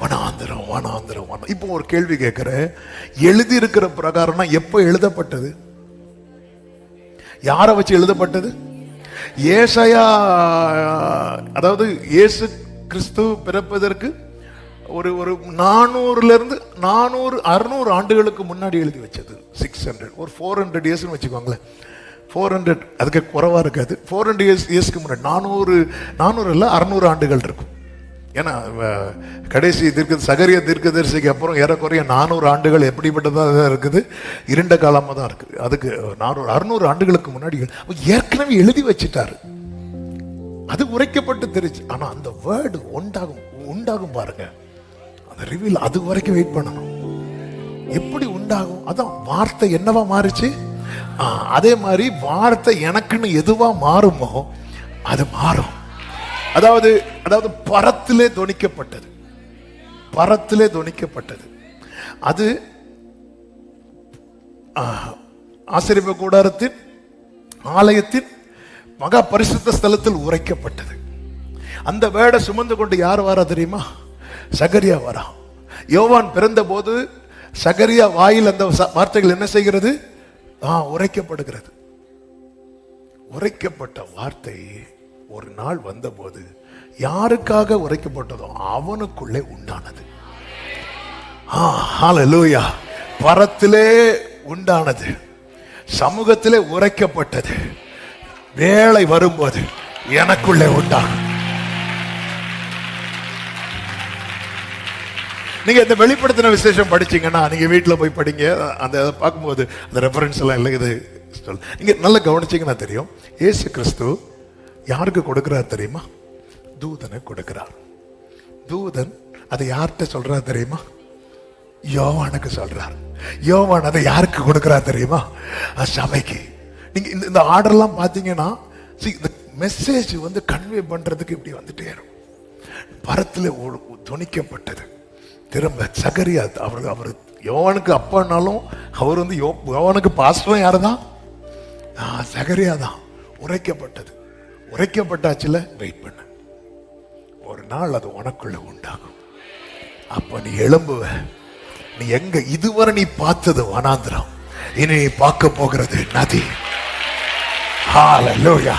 வனாந்திரம், வனாந்திரம், வனாந்திரம். இப்போ ஒரு கேள்வி கேட்கிறேன், எழுதி இருக்கிற பிரகாரம்னா எப்போ எழுதப்பட்டது? யாரை வச்சு எழுதப்பட்டது? ஏசாயா, அதாவது இயேசு கிறிஸ்து பிறப்பதற்கு ஒரு 400 ஆண்டுகளுக்கு முன்னாடி எழுதி வச்சது. 600, ஒரு 400 இயர்ஸ்னு வச்சுக்கோங்களேன். 400, அதுக்கு குறைவா இருக்காது. 400 இயர்ஸ்க்கு முன்னாடி 400 இல்ல 600 ஆண்டுகள் இருக்கும். ஏன்னா கடைசி சகரியா தீர்க்கதரிசிக்கு அப்புறம் ஏறக்குறைய 400 ஆண்டுகள் எப்படிப்பட்டதாக இருக்குது? இருண்ட காலமாக தான் இருக்குது. அதுக்கு 600 ஆண்டுகளுக்கு முன்னாடி ஏற்கனவே எழுதி வச்சுட்டாரு. அது உரைக்கப்பட்டு தெரிச்சு. ஆனா அந்த வேர்டு உண்டாகும் பாருங்க, அந்த ரிவீல் அது வரைக்கும் வெயிட் பண்ணணும். எப்படி உண்டாகும்? அதான் வார்த்தை என்னவா மாறுச்சு. அதே மாதிரி வார்த்தை எனக்குன்னு எதுவா மாறுமோ அது மாறும். அதாவது பரத்திலே தொனிக்கப்பட்டது. அது ஆசரிப்பு கூடாரத்தின் ஆலயத்தின் மகா பரிசுத்த ஸ்தலத்தில் உரைக்கப்பட்டது. அந்த வேடை சுமந்து கொண்டு யார் வரா தெரியுமா? சகரியா வரா. யோவான் பிறந்த போது சகரியா வாயில் அந்த வார்த்தைகள் என்ன செய்கிறது? உரைக்கப்படுகிறது. உரைக்கப்பட்ட வார்த்தை ஒரு நாள் வந்தபோது யாருக்காக உரைக்கப்பட்டதோ அவனுக்குள்ளே உண்டானது. ஹalleluya. பரத்திலே உண்டானது, சமூகத்திலே உரைக்கப்பட்டது. வேளை வரும்போது எனக்குள்ளே உண்டாகும். நீங்க இந்த வெளிப்படுத்தின விசேஷம் படிச்சீங்கன்னா, நீங்க வீட்டுல போய் படிங்க. அந்த பார்க்கும்போது அந்த ரெஃபரன்ஸ் எல்லாம் இல்லை. இது நீங்க நல்லா கவனிச்சீங்கன்னா தெரியும். இயேசு கிறிஸ்து யாருக்கு கொடுக்கிறார் தெரியுமா? தூதனை கொடுக்கிறார். தூதன் அதை யார்கிட்ட சொல்றார் தெரியுமா? யோவானுக்கு சொல்றார். யோவான் அதை யாருக்கு கொடுக்கிறார் தெரியுமா? சபைக்கு. நீங்க இந்த ஆர்டர்லாம் பார்த்தீங்கன்னா, இந்த மெசேஜ் கன்வே பண்றதுக்கு இப்படி வந்துட்டே இருக்கும். பரத்தில் துணிக்கப்பட்டது. திரும்ப சகரியா, அவர் யோவானுக்கு அப்பானாலும் அவர் யோவானுக்கு பாஸ்டரும் யாரு தான்? சகரியா தான். உரைக்கப்பட்டாச்சுல, வெயிட் பண்ண. ஒரு நாள் அது உனக்குள்ள உண்டாகும். அப்ப நீ எழும்புவ. நீ எங்க இதுவரை நீ பார்த்தது வனாந்திரம், இனி நீ பார்க்க போகிறது நதி. ஹalleluya,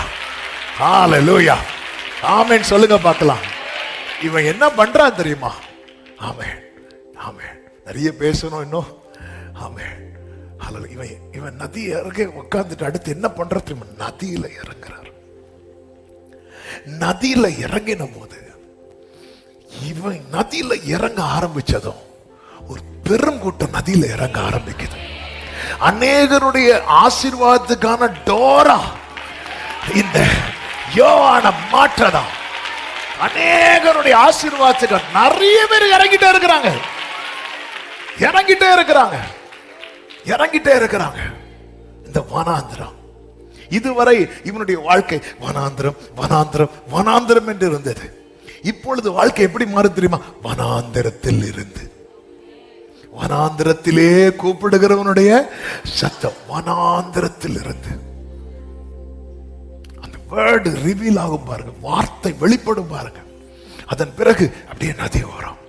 ஹalleluya, ஆமென் சொல்லுங்க பார்க்கலாம். இவன் என்ன பண்றான் தெரியுமா? ஆமென், ஆமென். நிறைய பேசணும் இன்னும். ஆமென். இவன் நதி இறங்க உட்கார்ந்துட்டு அடுத்து என்ன பண்ற தெரியுமா? நதியில இறங்குறார். நதியில இறங்கின போது இவன் நதியில இறங்க ஆரம்பிச்சதும் ஒரு பெரும் கூட்டம் நதியில இறங்க ஆரம்பிக்குது. அநேகருடைய ஆசீர்வாதத்துக்கான டோரா இந்த யோவான மாற்றதா. அநேகருடைய ஆசீர்வாதத்துக்கு நிறைய பேர் இறங்கிட்டே இருக்கிறாங்க. இந்த வனாந்திரம் இதுவரை இவனுடைய வாழ்க்கை வனாந்திரம் வனாந்திரம் வனாந்திரம் என்று இருந்தது. இப்பொழுது வாழ்க்கை எப்படி மாறும் தெரியுமா? வனாந்திரத்தில் இருந்து வனாந்திரத்திலே கூப்பிடுகிறவனுடைய சத்தம். வனாந்திரத்தில் இருந்து அந்த வேர்டு ரிவீல் ஆகும் பாருங்க, வார்த்தை வெளிப்படும் பாருங்க. அதன் பிறகு அப்படியே நதி ஓரம்.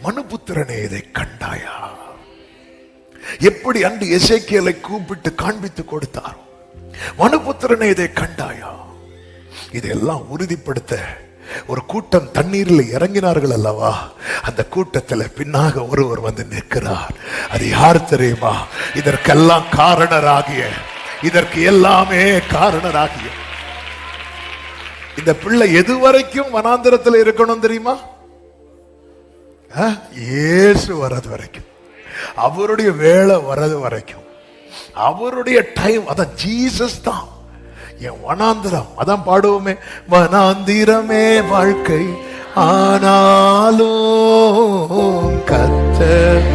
மனுபுத்திரனே, இதை கண்டாயா? எப்படி அன்று எசேக்கியேலை கூப்பிட்டு காண்பித்து கொடுத்தார். மனுபுத்திரனே, இதை கண்டாயா? இதெல்லாம் உறுதிப்படுத்த ஒரு கூட்டம் தண்ணீரில் இறங்கினார்கள் அல்லவா? அந்த கூட்டத்தில் பின்னாக ஒருவர் வந்து நிற்கிறார். அது யார் தெரியுமா? இதற்கெல்லாம் காரணராகிய, இதற்கு எல்லாமே காரணராகிய இந்த பிள்ளை எதுவரைக்கும் வனாந்திரத்தில் இருக்கணும் தெரியுமா? இயேசு வர்றது வரைக்கும், அவருடைய வேலை வர்றது வரைக்கும், அவருடைய டைம். அதான் ஜீசஸ் தான் என் வனாந்திரம். அதான் பாடுவோமே, வனாந்திரமே வாழ்க்கை ஆனாலும் கர்த்தர்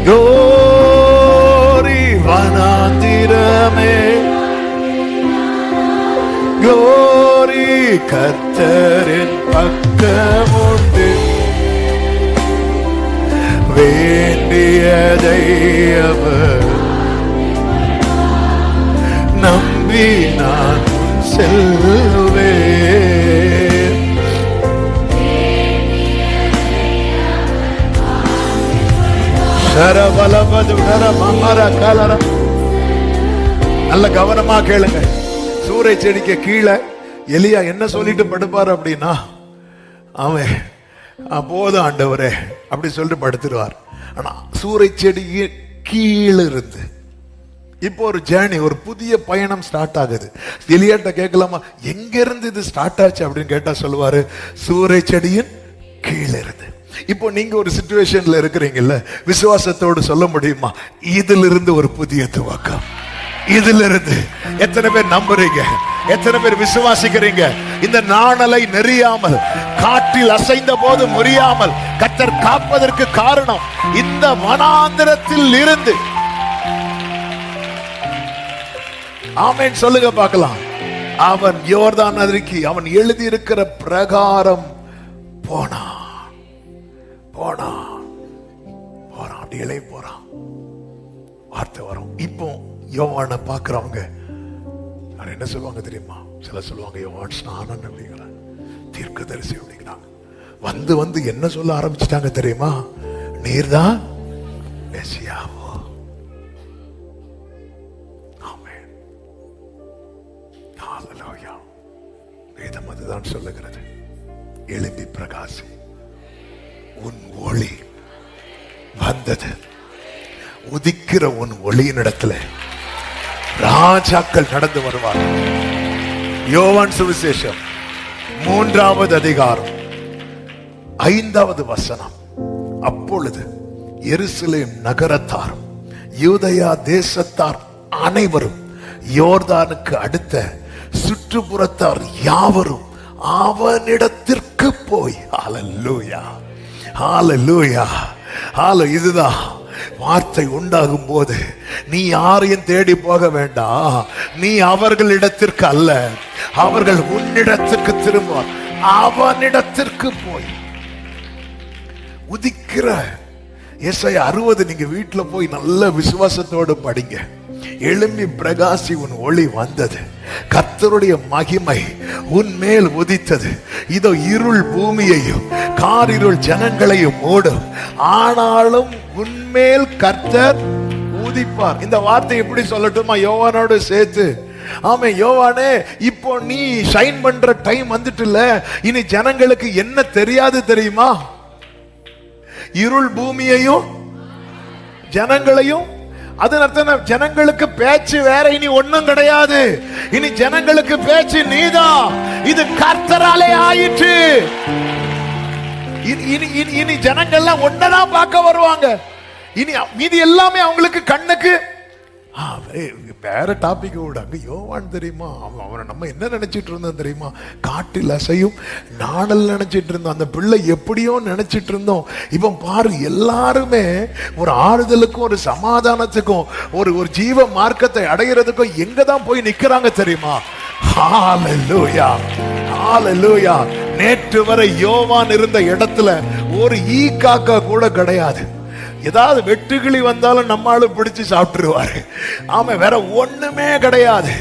கோரி. வனாந்திரமே கோரி, கர்த்தரின் பக்கமுண்டு. வேண்டியதை அவர் நம்பி நான் செல்வேன். நல்ல கவனமா கேளுங்க. சூறை செடிக்கு கீழே எலியா என்ன சொல்லிட்டு படுப்பாரு அப்படின்னா, அவன் போதும் ஆண்டவரே அப்படி சொல்லிட்டு படுத்துருவார். ஆனா சூறை செடிக்கு கீழே இருந்து இப்போ ஒரு ஜேர்னி, ஒரு புதிய பயணம் ஸ்டார்ட் ஆகுது. எலியாட்ட கேட்கலாமா, எங்க இருந்து இது ஸ்டார்ட் ஆச்சு அப்படின்னு கேட்டா சொல்லுவாரு, சூறை செடியின் கீழே இருந்து. இப்போ நீங்க ஒரு சிச்சுவேஷன்ல இருக்கிறீங்கல்ல, விசுவாசத்தோடு சொல்ல முடியுமா, இதிலிருந்து ஒரு புதிய துவக்கம். இதிலிருந்து எத்தனை பேர் நம்புறீங்க? எத்தனை பேர் விசுவாசிக்கிறீங்க? இந்த நாணலை நெறியாமல், காற்றில் அசைந்த போது முறியாமல் கர்த்தர் காப்பதற்கு காரணம் இந்த வனாந்திரத்தில் இருந்து. ஆமென் சொல்லுங்க பார்க்கலாம். அவன் யோர்தான் நதிக்கு அவன் எழுதி இருக்கிற பிரகாரம் போனான். அப்படி இளைய போறான். வார்த்தை வரும். இப்போ யோவானை பாக்குறவங்க என்ன சொல்லுவாங்க தெரியுமா? சில சொல்லுவாங்க யோவான் ஸ்நானன் அப்படிங்கிற தீர்க்கதரிசி அப்படிங்கிறாங்க. வந்து என்ன சொல்ல ஆரம்பிச்சுட்டாங்க தெரியுமா? நீர்தான் மெசியாவோ. ஆமென். ஹல்லேலூயா. வேதம் அதுதான் சொல்லுகிறது. எழும்பி பிரகாசி, உன் ஒளி வந்தது. உதிக்கிற உன் ஒளியின் இடத்துல ராஜாக்கள் நடந்து வருவார்கள். யோவான் சுவிசேஷம் 3வது அதிகாரம் 5வது வசனம். அப்பொழுது எருசலேம் நகரத்தாரும் யூதயா தேசத்தார் அனைவரும் யோர்தானுக்கு அடுத்த சுற்றுப்புறத்தார் யாவரும் அவனிடத்திற்கு போய், ஹல்லேலூயா ஹல்லேலூயா ஹல்லேலூயா. இதுதான் வார்த்தை உண்டாகும் போது நீ யாரையும் தேடி போக வேண்டாம். நீ அவர்களிடத்திற்கு அல்ல, அவர்கள் உன்னிடத்திற்கு திரும்ப. அவனிடத்திற்கு போய் உதிக்கிற ஏசாயா 60 நீங்க வீட்டுல போய் நல்ல விசுவாசத்தோடு படிங்க. எழும்பி பிரகாசி, உன் ஒளி வந்தது. கர்த்தருடைய மகிமை உன் மேல் உதித்தது. இதோ இருள் பூமியையும் காரிருள் ஜனங்களையும் மூடும், ஆனாலும் உன்மேல் கர்த்தர் உதிப்பார். இந்த வார்த்தை எப்படி சொல்லட்டுமா யோவானோடு சேர்த்து? ஆமே, யோவானே, இப்போ நீ ஷைன் பண்ற டைம் வந்துட்டுல. இனி ஜனங்களுக்கு என்ன தெரியாது தெரியுமா? இருள் பூமியையும் ஜனங்களையும். அது அர்த்தம், ஜனங்களுக்கு பேச்சு வேற இனி ஒண்ணும் கிடையாது. இனி ஜனங்களுக்கு பேச்சு நீதான். இது கர்த்தராலே ஆயிற்று. இனி ஜனங்கள்லாம் ஒன்னதான் பார்க்க வருவாங்க. இனி மீதி எல்லாமே அவங்களுக்கு கண்ணுக்கு வேற டாபிக் விடாங்க. யோவான் தெரியுமா, அவனை நம்ம என்ன நினைச்சிட்டு இருந்தோம் தெரியுமா? காட்டில் அசையும் நாணல் நினைச்சிட்டு இருந்தோம். அந்த பிள்ளை எப்படியோ நினைச்சிட்டு இருந்தோம். இவன் பாரு, எல்லாருமே ஒரு ஆறுதலுக்கும் ஒரு சமாதானத்துக்கும் ஒரு ஜீவ மார்க்கத்தை அடைகிறதுக்கும் எங்கதான் போய் நிக்கிறாங்க தெரியுமா? ஹல்லேலூயா ஹல்லேலூயா. நேற்று வரை யோவான் இருந்த இடத்துல ஒரு ஈ காக்கா கூட கிடையாது. ஏதாவது வெட்டுக்கிளி வந்தாலும் நம்மால பிடிச்சு சாப்பிட்டுருவாரு. ஆமா, வேற ஒண்ணுமே கிடையாது.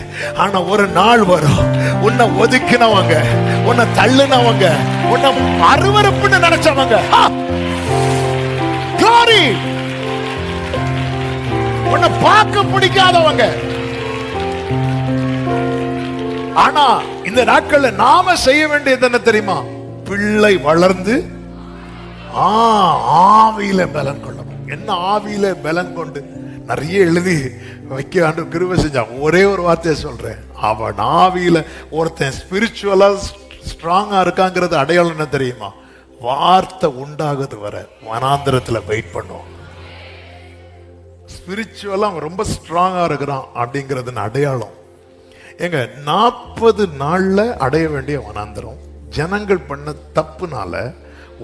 ஆனா ஒரு நாள் வரும், உன்னை ஒதுக்கினவங்க, உன்னை தள்ளுனவங்க, உன்னை அருவருப்புன்னு நினைச்சவங்க, உன்னை பார்க்க பிடிக்காதவங்க. ஆனா இந்த நாட்கள்ல நாம செய்ய வேண்டியது என்ன தெரியுமா? பிள்ளை வளர்ந்து ஆவியில பலன் கொள்ளணும். என்ன ஆவியில பலன் கொண்டு நிறைய எழுதி வைக்க ஆண்டு கிருபை செஞ்சான். ஒரே ஒரு வார்த்தையை சொல்றேன், அவன் ஆவியில ஒருத்தன் ஸ்பிரிச்சுவலா ஸ்ட்ராங்கா இருக்காங்கிறது அடையாளம் என்ன தெரியுமா? வார்த்தை உண்டாகுது வர வனாந்திரத்துல வெயிட் பண்ணுவோம். ஸ்பிரிச்சுவலா ரொம்ப ஸ்ட்ராங்கா இருக்கிறான் அப்படிங்கிறது அடையாளம். எங்க 40 நாள்ல அடைய வேண்டிய வனாந்திரம் ஜனங்கள் பண்ண தப்புனால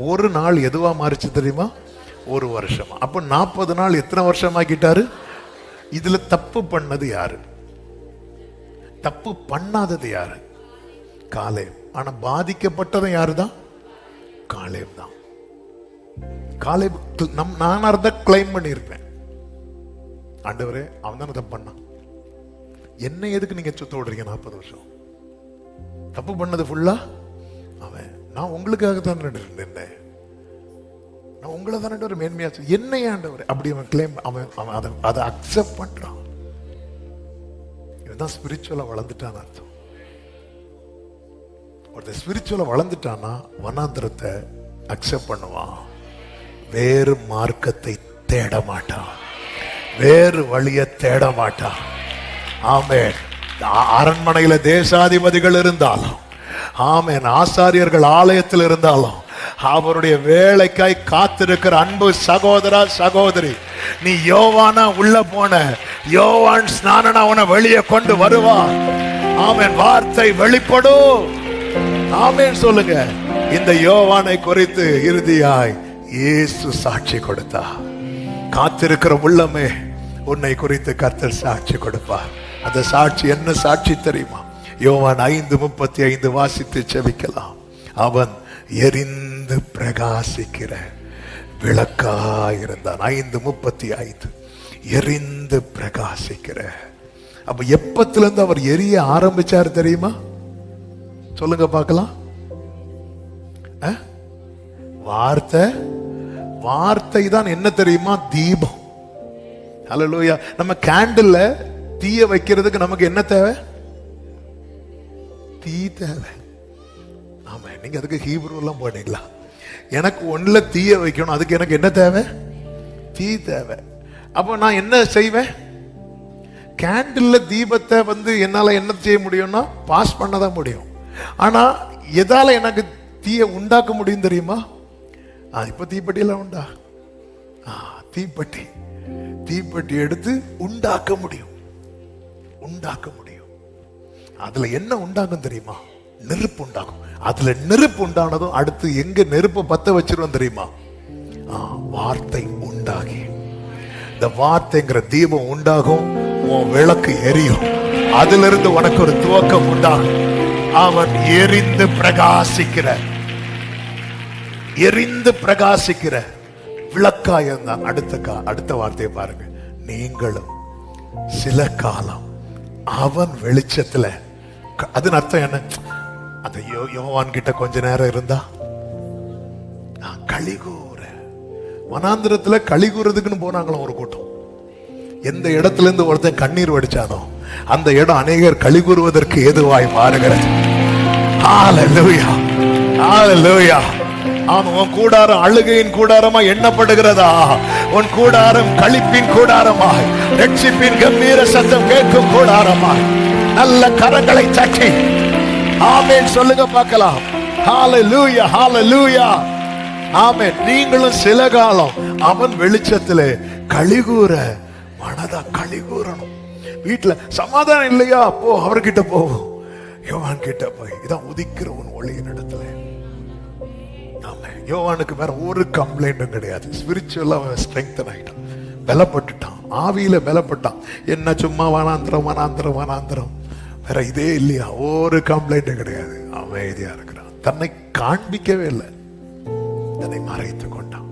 ஒரு நாள் எதுவா மாறிச்சு தெரியுமா? ஒரு வருஷம். அப்ப 40 நாள் எத்தனை வருஷம் ஆக்கிட்டாரு? இதுல தப்பு பண்ணது யாரு? தப்பு பண்ணாதது யாரு? காலேப். ஆனா பாதிக்கப்பட்டது யாருதான்? காலேப் தான். காலேப் நானா இருந்தா கிளைம் பண்ணியிருப்பேன், ஆண்டவரே அவன் தான் தப்பு பண்ணான், என்ன எதுக்கு நீங்க சுத்த விடுறீங்க? 40 வருஷம் தப்பு பண்ணது ஃபுல்லா அவன். நான் உங்களுக்காக தான் இருந்தேன், நான் உங்களை தானே ஒரு மேன்மையா என்ன ஆண்டவர் அப்படி அவன் கிளைம், அவன் அதை அக்செப்ட் பண்றான். இதுதான் ஸ்பிரிச்சுவலா வளர்ந்துட்டான்னு அர்த்தம். ஒருத்தர் ஸ்பிரிச்சுவலா வளர்ந்துட்டான்னா வனாந்திரத்தை அக்செப்ட் பண்ணுவான். வேறு மார்க்கத்தை தேட மாட்டான், வேறு வழியை தேட மாட்டான். ஆமென். அரண்மனையில தேசாதிபதிகள் இருந்தாலும், ஆமென், ஆசாரியர்கள் ஆலயத்தில் இருந்தாலும், அவருடைய வேலைக்காய் காத்திருக்கிற அன்பு சகோதரா சகோதரி, நீ யோவானா உள்ள போன, யோவான் ஸ்நானனா உன்னை வெளியே கொண்டு வருவான். ஆமென். வார்த்தை வெளிப்படும். ஆமென் சொல்லுங்க. இந்த யோவானை குறித்து இறுதியாய் இயேசு சாட்சி கொடுத்தா. காத்திருக்கிற உள்ளமே உன்னை குறித்து கர்த்தர் சாட்சி கொடுப்பார். அந்த சாட்சி என்ன சாட்சி தெரியுமா? யோவான் 5:35 வாசித்து செபிக்கலாம். அவன் எரிந்து பிரகாசிக்கிற விளக்காயிருந்தான். 5:35 எரிந்து பிரகாசிக்கிற. அப்ப எப்பத்துல இருந்து அவர் எரிய ஆரம்பிச்சார் தெரியுமா? சொல்லுங்க பார்க்கலாம். வார்த்தை. வார்த்தை தான் என்ன தெரியுமா? தீபம். ஹல்லேலூயா. நம்ம கேண்டில்ல தீய வைக்கிறதுக்கு நமக்கு என்ன தேவை? தீ தேவை. ஆமா, நீங்க அதுக்கு ஹீப்ரு எல்லாம் போனீங்களா? எனக்கு ஒண்ணுல தீய வைக்கணும், அதுக்கு எனக்கு என்ன தேவை? தீ தேவை. அப்போ நான் என்ன செய்வேன்? கேண்டில்ல தீபத்தை என்னால என்ன செய்ய முடியும்னா பாஸ் பண்ணதான் முடியும். ஆனா எதால எனக்கு தீய உண்டாக்க முடியும் தெரியுமா? இப்ப தீப்பெட்டி எல்லாம் உண்டா? தீப்பெட்டி. தீப்பெட்டி எடுத்து உண்டாக்க முடியும். உண்டாக்க முடியும். அதுல என்ன உண்டாகும் தெரியுமா? நெருப்பு உண்டாகும். அதுல நெருப்பு உண்டானதும் அடுத்து எங்க நெருப்பை பத்த வச்சிருவோம் தெரியுமா? வார்த்தை உண்டாகி, இந்த வார்த்தைங்கிற தீபம் உண்டாகும். உன் விளக்கு எரியும். அதுல இருந்து உனக்கு ஒரு துவக்கம் உண்டாகும். அவன் எரிந்து பிரகாசிக்கிற, எரிந்து பிரகாசிக்கிற விளக்காய் இருந்தான். அடுத்த வார்த்தையை பாருங்க. நீங்களும் சில காலம் அவன் வெளிச்சத்துல. அதன் அர்த்தம் என்ன? அந்த யோவான் கிட்ட கொஞ்ச நேரம் இருந்தா கலிகூற. வனாந்திரத்துல கலிகூறதுக்குன்னு போனாங்களும் ஒரு கூட்டம். எந்த இடத்துல இருந்து ஒருத்தன் கண்ணீர் வடிச்சானோ அந்த இடம் அநேகர் கலிகூறுவதற்கு ஏதுவாய் மாறுகிறது. ஹல்லேலூயா, ஹல்லேலூயா. ஆமா, உன் கூடாரம் அழுகையின் கூடாரமா எண்ணப்படுகிறதா? உன் கூடாரம் களிப்பின் கூடாரமாய், ரட்சிப்பின் கம்பீர சத்தம் கேட்கும் கூடாரமாய், நல்ல கரங்களை தட்டி ஆமென் சொல்லுங்க பார்க்கலாம். ஹல்லேலூயா, ஹல்லேலூயா. ஆமென். நீங்களும் சில காலம் அவன் வெளிச்சத்திலே கலிகூற, மனதா கலிகூறணும். வீட்டுல சமாதானம் இல்லையா? போ, அவர்கிட்ட போவோம். யோவான் கிட்ட போய் இதான் உதிக்கிற உன் ஒளியின் இடத்துல. யோவானுக்கு வேற ஒரு கம்ப்ளைண்டும் கிடையாது. ஸ்பிரிச்சுவலா ஸ்ட்ரெங்தன் ஆயிட்டான், பலப்பட்டுட்டான், ஆவியில பலப்பட்டான். என்ன சும்மா வனாந்திரம் வனாந்திரம் வனாந்திரம், வேற இதே இல்லையா? ஒரு கம்ப்ளைண்ட்டும் கிடையாது. அமைதியா இருக்கிறான். தன்னை காண்பிக்கவே இல்லை. அதை மறைத்து கொண்டான்.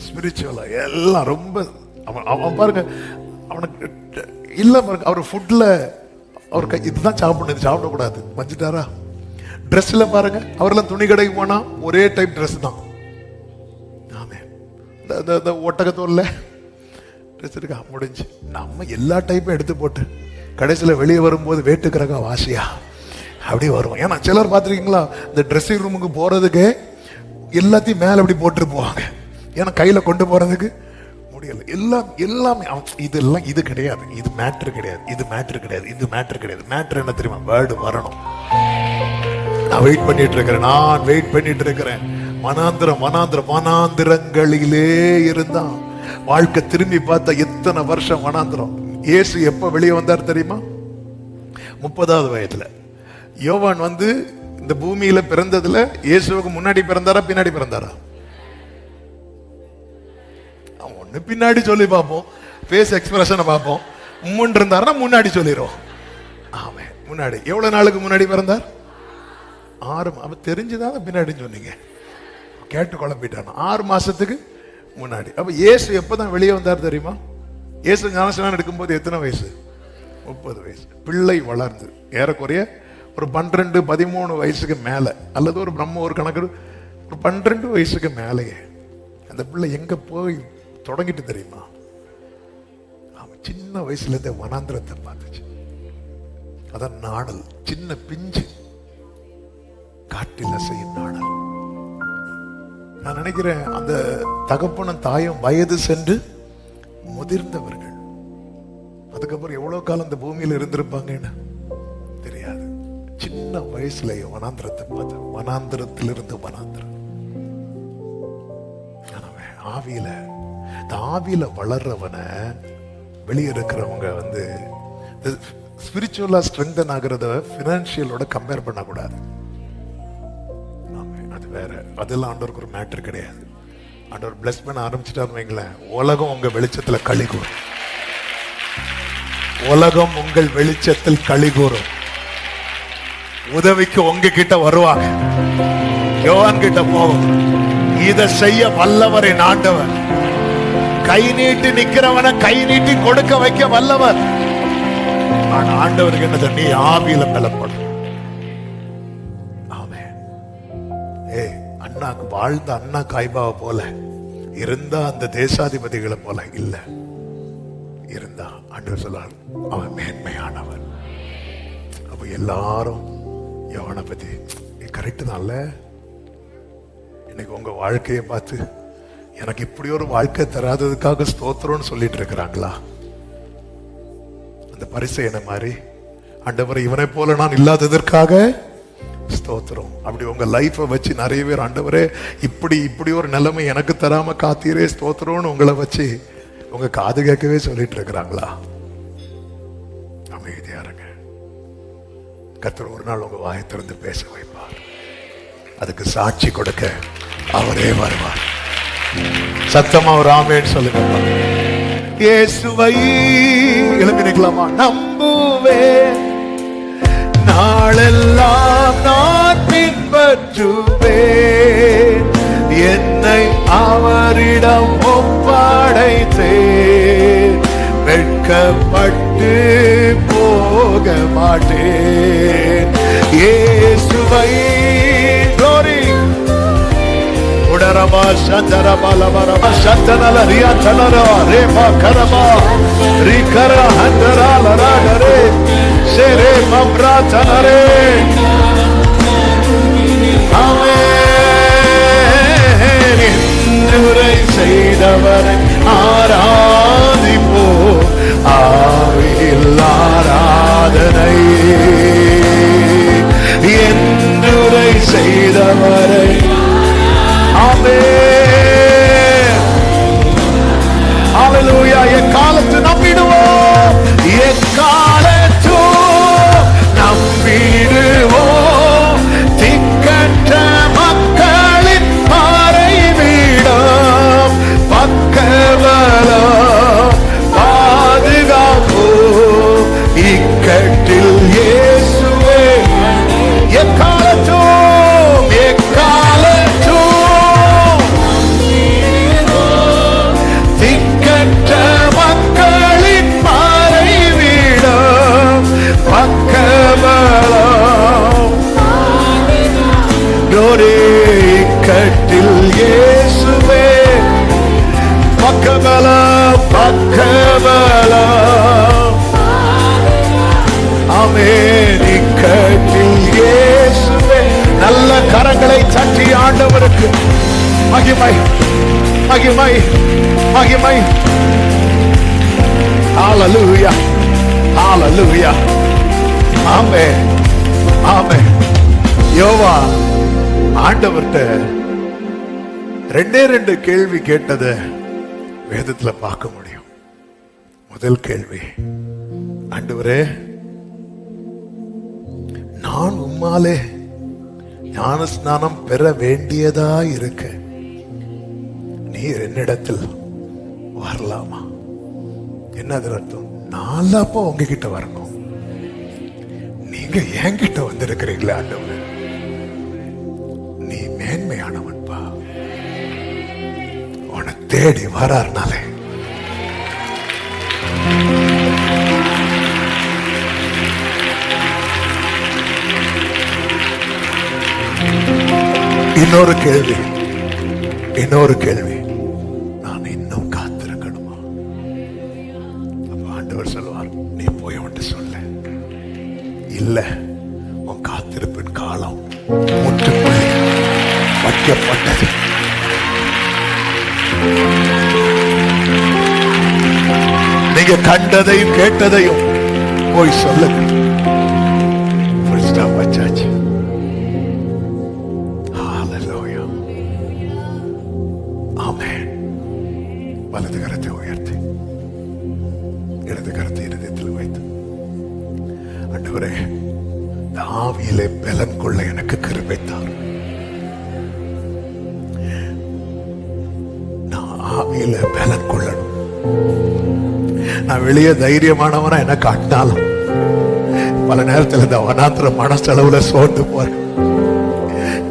ஸ்பிரிச்சுவலா எல்லாம் ரொம்ப அவன் பாருங்க, அவனுக்கு இல்ல பாருங்க, அவர் ஃபுட்ல அவர் இதுதான் சாப்பிடணும், இது சாப்பிடக்கூடாது வஞ்சிட்டாரா. ட்ரெஸ்ல பாருங்க, அவரெல்லாம் துணி கடைக்கு போனா ஒரே டைப் ட்ரெஸ் தான். ஆமே, இந்த ஒட்டகத்தோல்ல ட்ரெஸ் இருக்கா முடிஞ்சு. நம்ம எல்லா டைப்பும் எடுத்து போட்டு கடைசியில் வெளியே வரும்போது வேட்டுக்கிறக்கா வாசியா அப்படி வருவோம். ஏன்னா சிலர் பார்த்துருக்கீங்களா, இந்த ட்ரெஸ்ஸிங் ரூமுக்கு போறதுக்கு எல்லாத்தையும் மேலே அப்படி போட்டு போவாங்க. ஏன்னா கையில கொண்டு போறதுக்கு முடியல. எல்லாமே இதெல்லாம் இது கிடையாது, இது மேட்ரு கிடையாது, இது மேட்ரு கிடையாது, இது மேட்ரு கிடையாது. மேட்ரு என்ன தெரியுமா? வேர்டு வரணும். நான் வெயிட் பண்ணிட்டு இருக்கிறேன். வனாந்திரங்களிலே இருந்தான். வாழ்க்கை திரும்பி பார்த்தா எத்தனை வருஷம் வனாந்திரம். இயேசு எப்ப வெளியே வந்தார் தெரியுமா? 30வது வயதுல. யோவான் இந்த பூமியில பிறந்ததுல இயேசுவுக்கு முன்னாடி பிறந்தாரா பின்னாடி பிறந்தாரா? ஒண்ணு பின்னாடி சொல்லி பார்ப்போம், ஃபேஸ் எக்ஸ்பிரஷனை பார்ப்போம். முன் இருந்தாருன்னா முன்னாடி சொல்லிடுவோம். ஆமே, முன்னாடி. எவ்வளவு நாளுக்கு முன்னாடி பிறந்தார்? 6 அப்ப தெரிஞ்சுதான் பின்னாடி சொன்னீங்க, கேட்டு குழம்பிட்டான். 6 மாசத்துக்கு முன்னாடி. அப்ப இயேசு எப்பதான் வெளியே வந்தார் தெரியுமா? இயேசு ஞானஸ்நானம் எடுக்கும்போது எத்தனை வயசு? 30 வயசு. பிள்ளை வளர்ந்து ஏறக்குறைய ஒரு 12-13 வயசுக்கு மேல, அல்லது ஒரு பிரம்ம ஒரு கணக்கு ஒரு 12 வயசுக்கு மேலேயே அந்த பிள்ளை எங்க போய் தொடங்கிட்டு தெரியுமா? அவன் சின்ன வயசுல இருந்த வனாந்திரத்தை பார்த்துச்சு. அதான் நாடல். சின்ன பிஞ்சு காட்டில் செய்யும் நாடல். நான் நினைக்கிறேன் அந்த தகப்பனும் தாயும் வயது சென்று முதிர்ந்தவர்கள். அதுக்கப்புறம் எவ்வளவு காலம் இந்த பூமியில இருந்திருப்பாங்கன்னு தெரியாது. சின்ன வயசுல வனாந்திரத்தை பார்த்து, வனாந்திரத்திலிருந்து வனாந்திரம். ஆவியில வளர்றவனை வெளியே இருக்கிறவங்க ஸ்பிரிச்சுவலா ஸ்ட்ரெங்தன் ஆகிறத பினான்சியலோட கம்பேர் பண்ணக்கூடாது. அது வேற. அதெல்லாம் ஆண்டவருக்கு ஒரு மேட்டர் கிடையாது. ஆண்டவர் பிளஸ் பண்ண ஆரம்பிச்சுட்டாரு வைங்களேன், உலகம் உங்க வெளிச்சத்துல களி கூறும். உலகம் உங்கள் வெளிச்சத்தில் களி கூறும். உதவிக்கு உங்ககிட்ட வருவாங்க. யோவான் கிட்ட போகும், இதை செய்ய வல்லவரின் ஆண்டவர். கை நீட்டி நிக்கிறவனை கை நீட்டி கொடுக்க வைக்க வல்லவர். ஆனா ஆண்டவருக்கு என்ன? நீ ஆவியில பலப்படும். ஆமே. அண்ணாக்கு வாழ்ந்த அண்ணா காய்பாவை போல இருந்தா, அந்த தேசாதிபதிகளை போல இல்ல இருந்தா, ஆண்டவர் சொல்றார் அவன் மேன்மையானவர். அப்ப எல்லாரும் யோவானை பத்தி கரெக்ட் தான்ல. இன்னைக்கு உங்க வாழ்க்கையை பார்த்து எனக்கு இப்படி ஒரு வாழ்க்கை தராததுக்காக ஸ்தோத்திரம்னு சொல்லிட்டு இருக்கிறாங்களா? அந்த பரிசேயனை மாதிரி, ஆண்டவரை இவனை போல நான் இல்லாததற்காக ஸ்தோத்திரம். அப்படி உங்க லைஃபை வச்சு நிறைய பேர், ஆண்டவரே இப்படி ஒரு நிலைமை எனக்கு தராம காத்தீரே ஸ்தோத்திரம்னு உங்களை வச்சு உங்க காது கேட்கவே சொல்லிட்டு இருக்கிறாங்களா? அமைதியா இருங்க. கர்த்தர் ஒரு நாள் உங்க வாயை திறந்து பேச வைப்பார். அதுக்கு சாட்சி கொடுக்க அவரே வருவார். சத்தமா ஒரு ஆமென் சொல்லுங்க. இயேசுவை எழுப்பி நிக்கலாமா? நம்புவேன், நாளெல்லாம் நான் பின்பற்றுவேன், என்னை அவரிடம் ஒப்படைத்தேன், வெட்கப்பட்டு போக மாட்டேன். இயேசுவை glory உடரமா சந்தரமா லமரமா சந்தனல ரியா தலரா ரேபா கரமா ரிகரா ஹந்தரா லராகரே சேரே மம்ரா தனரே. ஆமென். இன்றுரை செய்தவரை ஆராதிப்போ, ஆவியில் ஆராதனை. என்றுரை செய்தவரை. ஆமென். ஹல்லேலூயா. எக்காலத்து நம்பிடுவோம், எக்காலத்து நம்பிடுவோம். திக்கற்ற மக்களின் மறைவிடம், பக்கபலம் பாதுகாப்போ, இக்கட்டில் இயேசுவே ஒரே இக்கட்டில் இயேசுவே பக்கபலம் பக்கபலம். ஆமென். இக்கட்டில் இயேசுவே. நல்ல கரங்களை தட்டி ஆண்டவருக்கு மகிமை மகிமை மகிமை. ஹalleluya ஹalleluya. ஆமென் ஆமென். யோவா ஆண்டவர்ட்ட ரெண்டே கேள்வி கேட்டதை வேதத்துல பார்க்க முடியும். முதல் கேள்வி, ஆண்டவரே, நான் உம்மாலே ஞான ஸ்நானம் பெற வேண்டியதா இருக்க நீர் என்னிடத்தில் வரலாமா? என்ன அர்த்தம்? நான் அப்போ உங்ககிட்ட வரணும், நீங்க என்கிட்ட வந்திருக்கிறீங்களா? ஆண்டவரே, நீ மேன்மையானவன்பா, உன்னை தேடி வராருனாலே. இன்னொரு கேள்வி, நான் இன்னும் காத்திருக்கணுமா? அப்ப ஆண்டவர் சொல்லுவார், நீ போய் அவன்கிட்ட சொல்ல, இல்ல உன் காத்திருப்பின் காலம் முற்றுப்புள்ளி வைக்கப்பட்டது. நீங்க கண்டதையும் கேட்டதையும் போய் சொல்லுங்க. வச்சாச்சு. வலது கரத்தை உயர்த்தி இடது கரத்தை இருதயத்தில் வைத்து, ஆண்டவரே, ஆவியிலே பலன் கொள்ள எனக்கு கிருபை தாரும். நான் ஆவியில பலன் கொள்ளணும். நான் வெளியே தைரியமானவனா என்ன காட்டினாலும் பல நேரத்தில் இந்த வனாந்திர மனசளவுல சோர்ந்து போறேன்.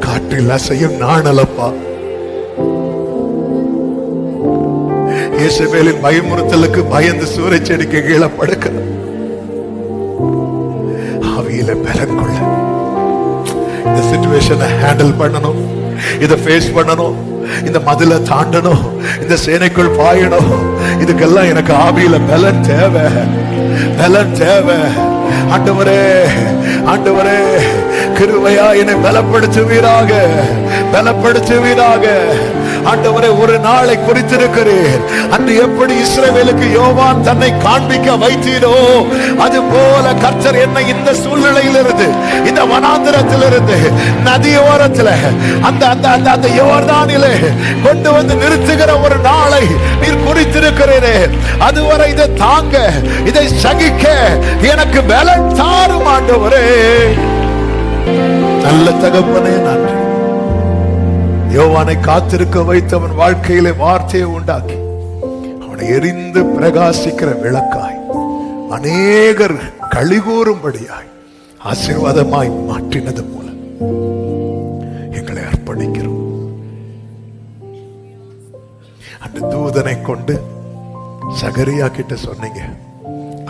காற்றில் அசையும் நாணலப்பா. இயேசுவேலின் பயமுறுத்தலுக்கு பயந்து சூறை செடிக்கு கீழே படுக்கிறேன். ஆவியில பலன் கொள்ள, இந்த சிச்சுவேஷனை ஹேண்டில் பண்ணணும், இதை ஃபேஸ் பண்ணணும், இந்த மதில தாண்டணும், இந்த சேனைக்குள் பாயணும். இதுக்கெல்லாம் எனக்கு ஆவியில பலன் தேவை, பலன் தேவை. ஆண்டவரே, ஆண்டவரே, கிருபையா என்னை பலப்படுத்துவீராக, பலப்படுத்துவீராக. ஆண்டவரே, ஒரு நாளை குறித்திருக்கிறேன். அன்று எப்படி இஸ்ரவேலுக்கு யோவான் தன்னை காண்பிக்க வைத்தீரோ, அது போல கர்த்தர் என்னை இந்த சூழ்நிலையிலிருந்து, இந்த வனாந்திரத்திலிருந்து, நதியோரத்தில், அந்த யோர்தானிலே கொண்டு வந்து நிறுத்துகிற ஒரு நாளை நீர் குறித்திருக்கிறீரே. அதுவரை இதை தாங்க, இதை சகிக்க எனக்கு பலன் தாரும் ஆண்டவரே. நல்ல தகப்பனே, நன்றி. யோவானை காத்திருக்க வைத்து அவன் வாழ்க்கையிலே வார்த்தையை உண்டாக்கி அவனை எரிந்து பிரகாசிக்கிற விளக்காய் அநேகர் களிகூறும்படியாய் ஆசீர்வாதமாய் மாற்றினது போல எங்களை அர்ப்பணிக்கிறோம். அந்த தூதனை கொண்டு சகரியா கிட்ட சொன்னீங்க,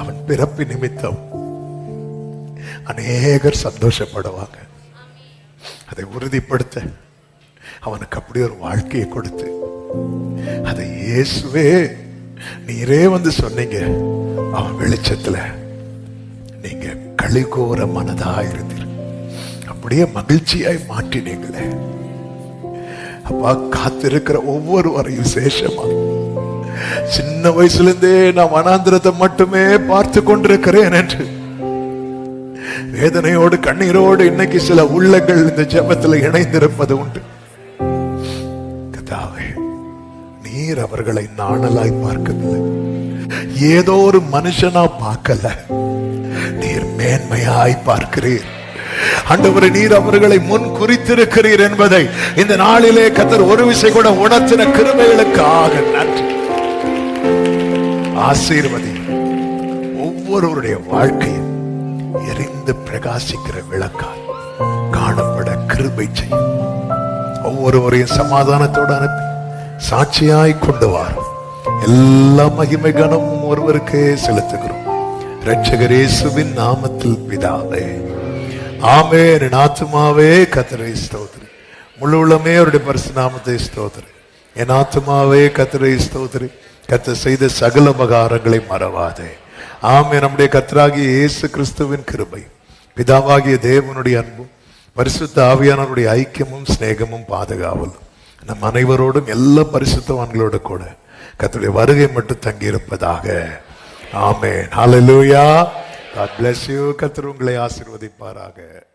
அவன் பிறப்பு நிமித்தம் அநேகர் சந்தோஷப்படுவாங்க. அதை உறுதிப்படுத்த அவனுக்கு அப்படி ஒரு வாழ்க்கையை கொடுத்து, அதை இயேசுவே நீரே வந்து சொன்னீங்க. அவன் வெளிச்சத்துல நீங்க களிகோர மனதா இருந்தீர், அப்படியே மகிழ்ச்சியாய் மாற்றினீங்களே. அப்பா, காத்திருக்கிற ஒவ்வொருவரையும் சேஷமா, சின்ன வயசுல இருந்தே நான் வனாந்திரத்தை மட்டுமே பார்த்து கொண்டிருக்கிறேன் என்று வேதனையோடு கண்ணீரோடு இன்னைக்கு சில உள்ளங்கள் இந்த ஜெபத்தில் இணைந்திருப்பது உண்டு. கர்த்தாவே, நீர் அவர்களை நாணலாய் பார்க்கவில்லை, ஏதோ ஒரு மனுஷனா பார்க்கல, நீர் மேன்மையாய் பார்க்கிறீர். ஆண்டவரே, நீர் அவர்களை முன் குறித்திருக்கிறீர் என்பதை இந்த நாளிலே கர்த்தர் ஒரு விசை கூட உணர்த்தின கிருபைகளுக்காக நன்றி. ஆசீர்வதி ஒவ்வொருவருடைய வாழ்க்கையும் எரிந்து பிரகாசிக்கிற விளக்காய் காணப்பட கிருபை செய்யும். ஒவ்வொருவரையும் சமாதானத்தோடு அனுப்பி சாட்சியாய் கொண்டு வாரும். எல்லா மகிமை கனமும் ஒருவருக்கே செலுத்துகிறோம். இரட்சகர் இயேசுவின் நாமத்தில் பிதாவே, ஆமென். என் ஆத்துமாவே கர்த்தரை ஸ்தோத்திரி, முழு உள்ளமே அவருடைய பரிசு நாமத்தை ஸ்தோத்திரி. என் ஆத்துமாவே கர்த்தரை ஸ்தோத்திரி. கர்த்தர் செய்த சகல உபகாரங்களை மறவாதே. ஆமென். நம்முடைய கர்த்தராகிய இயேசு கிறிஸ்துவின் கிருபை, பிதாவாகிய தேவனுடைய அன்பும், பரிசுத்த ஆவியானவருடைய ஐக்கியமும் சிநேகமும் பாதுகாவலும் நம் அனைவரோடும் எல்லா பரிசுத்தவான்களோடு கூட கர்த்தருடைய வருகை மட்டும் தங்கி இருப்பதாக. ஆமென். ஹல்லேலூயா. God bless you. கர்த்தர் உங்களை ஆசீர்வதிப்பாராக.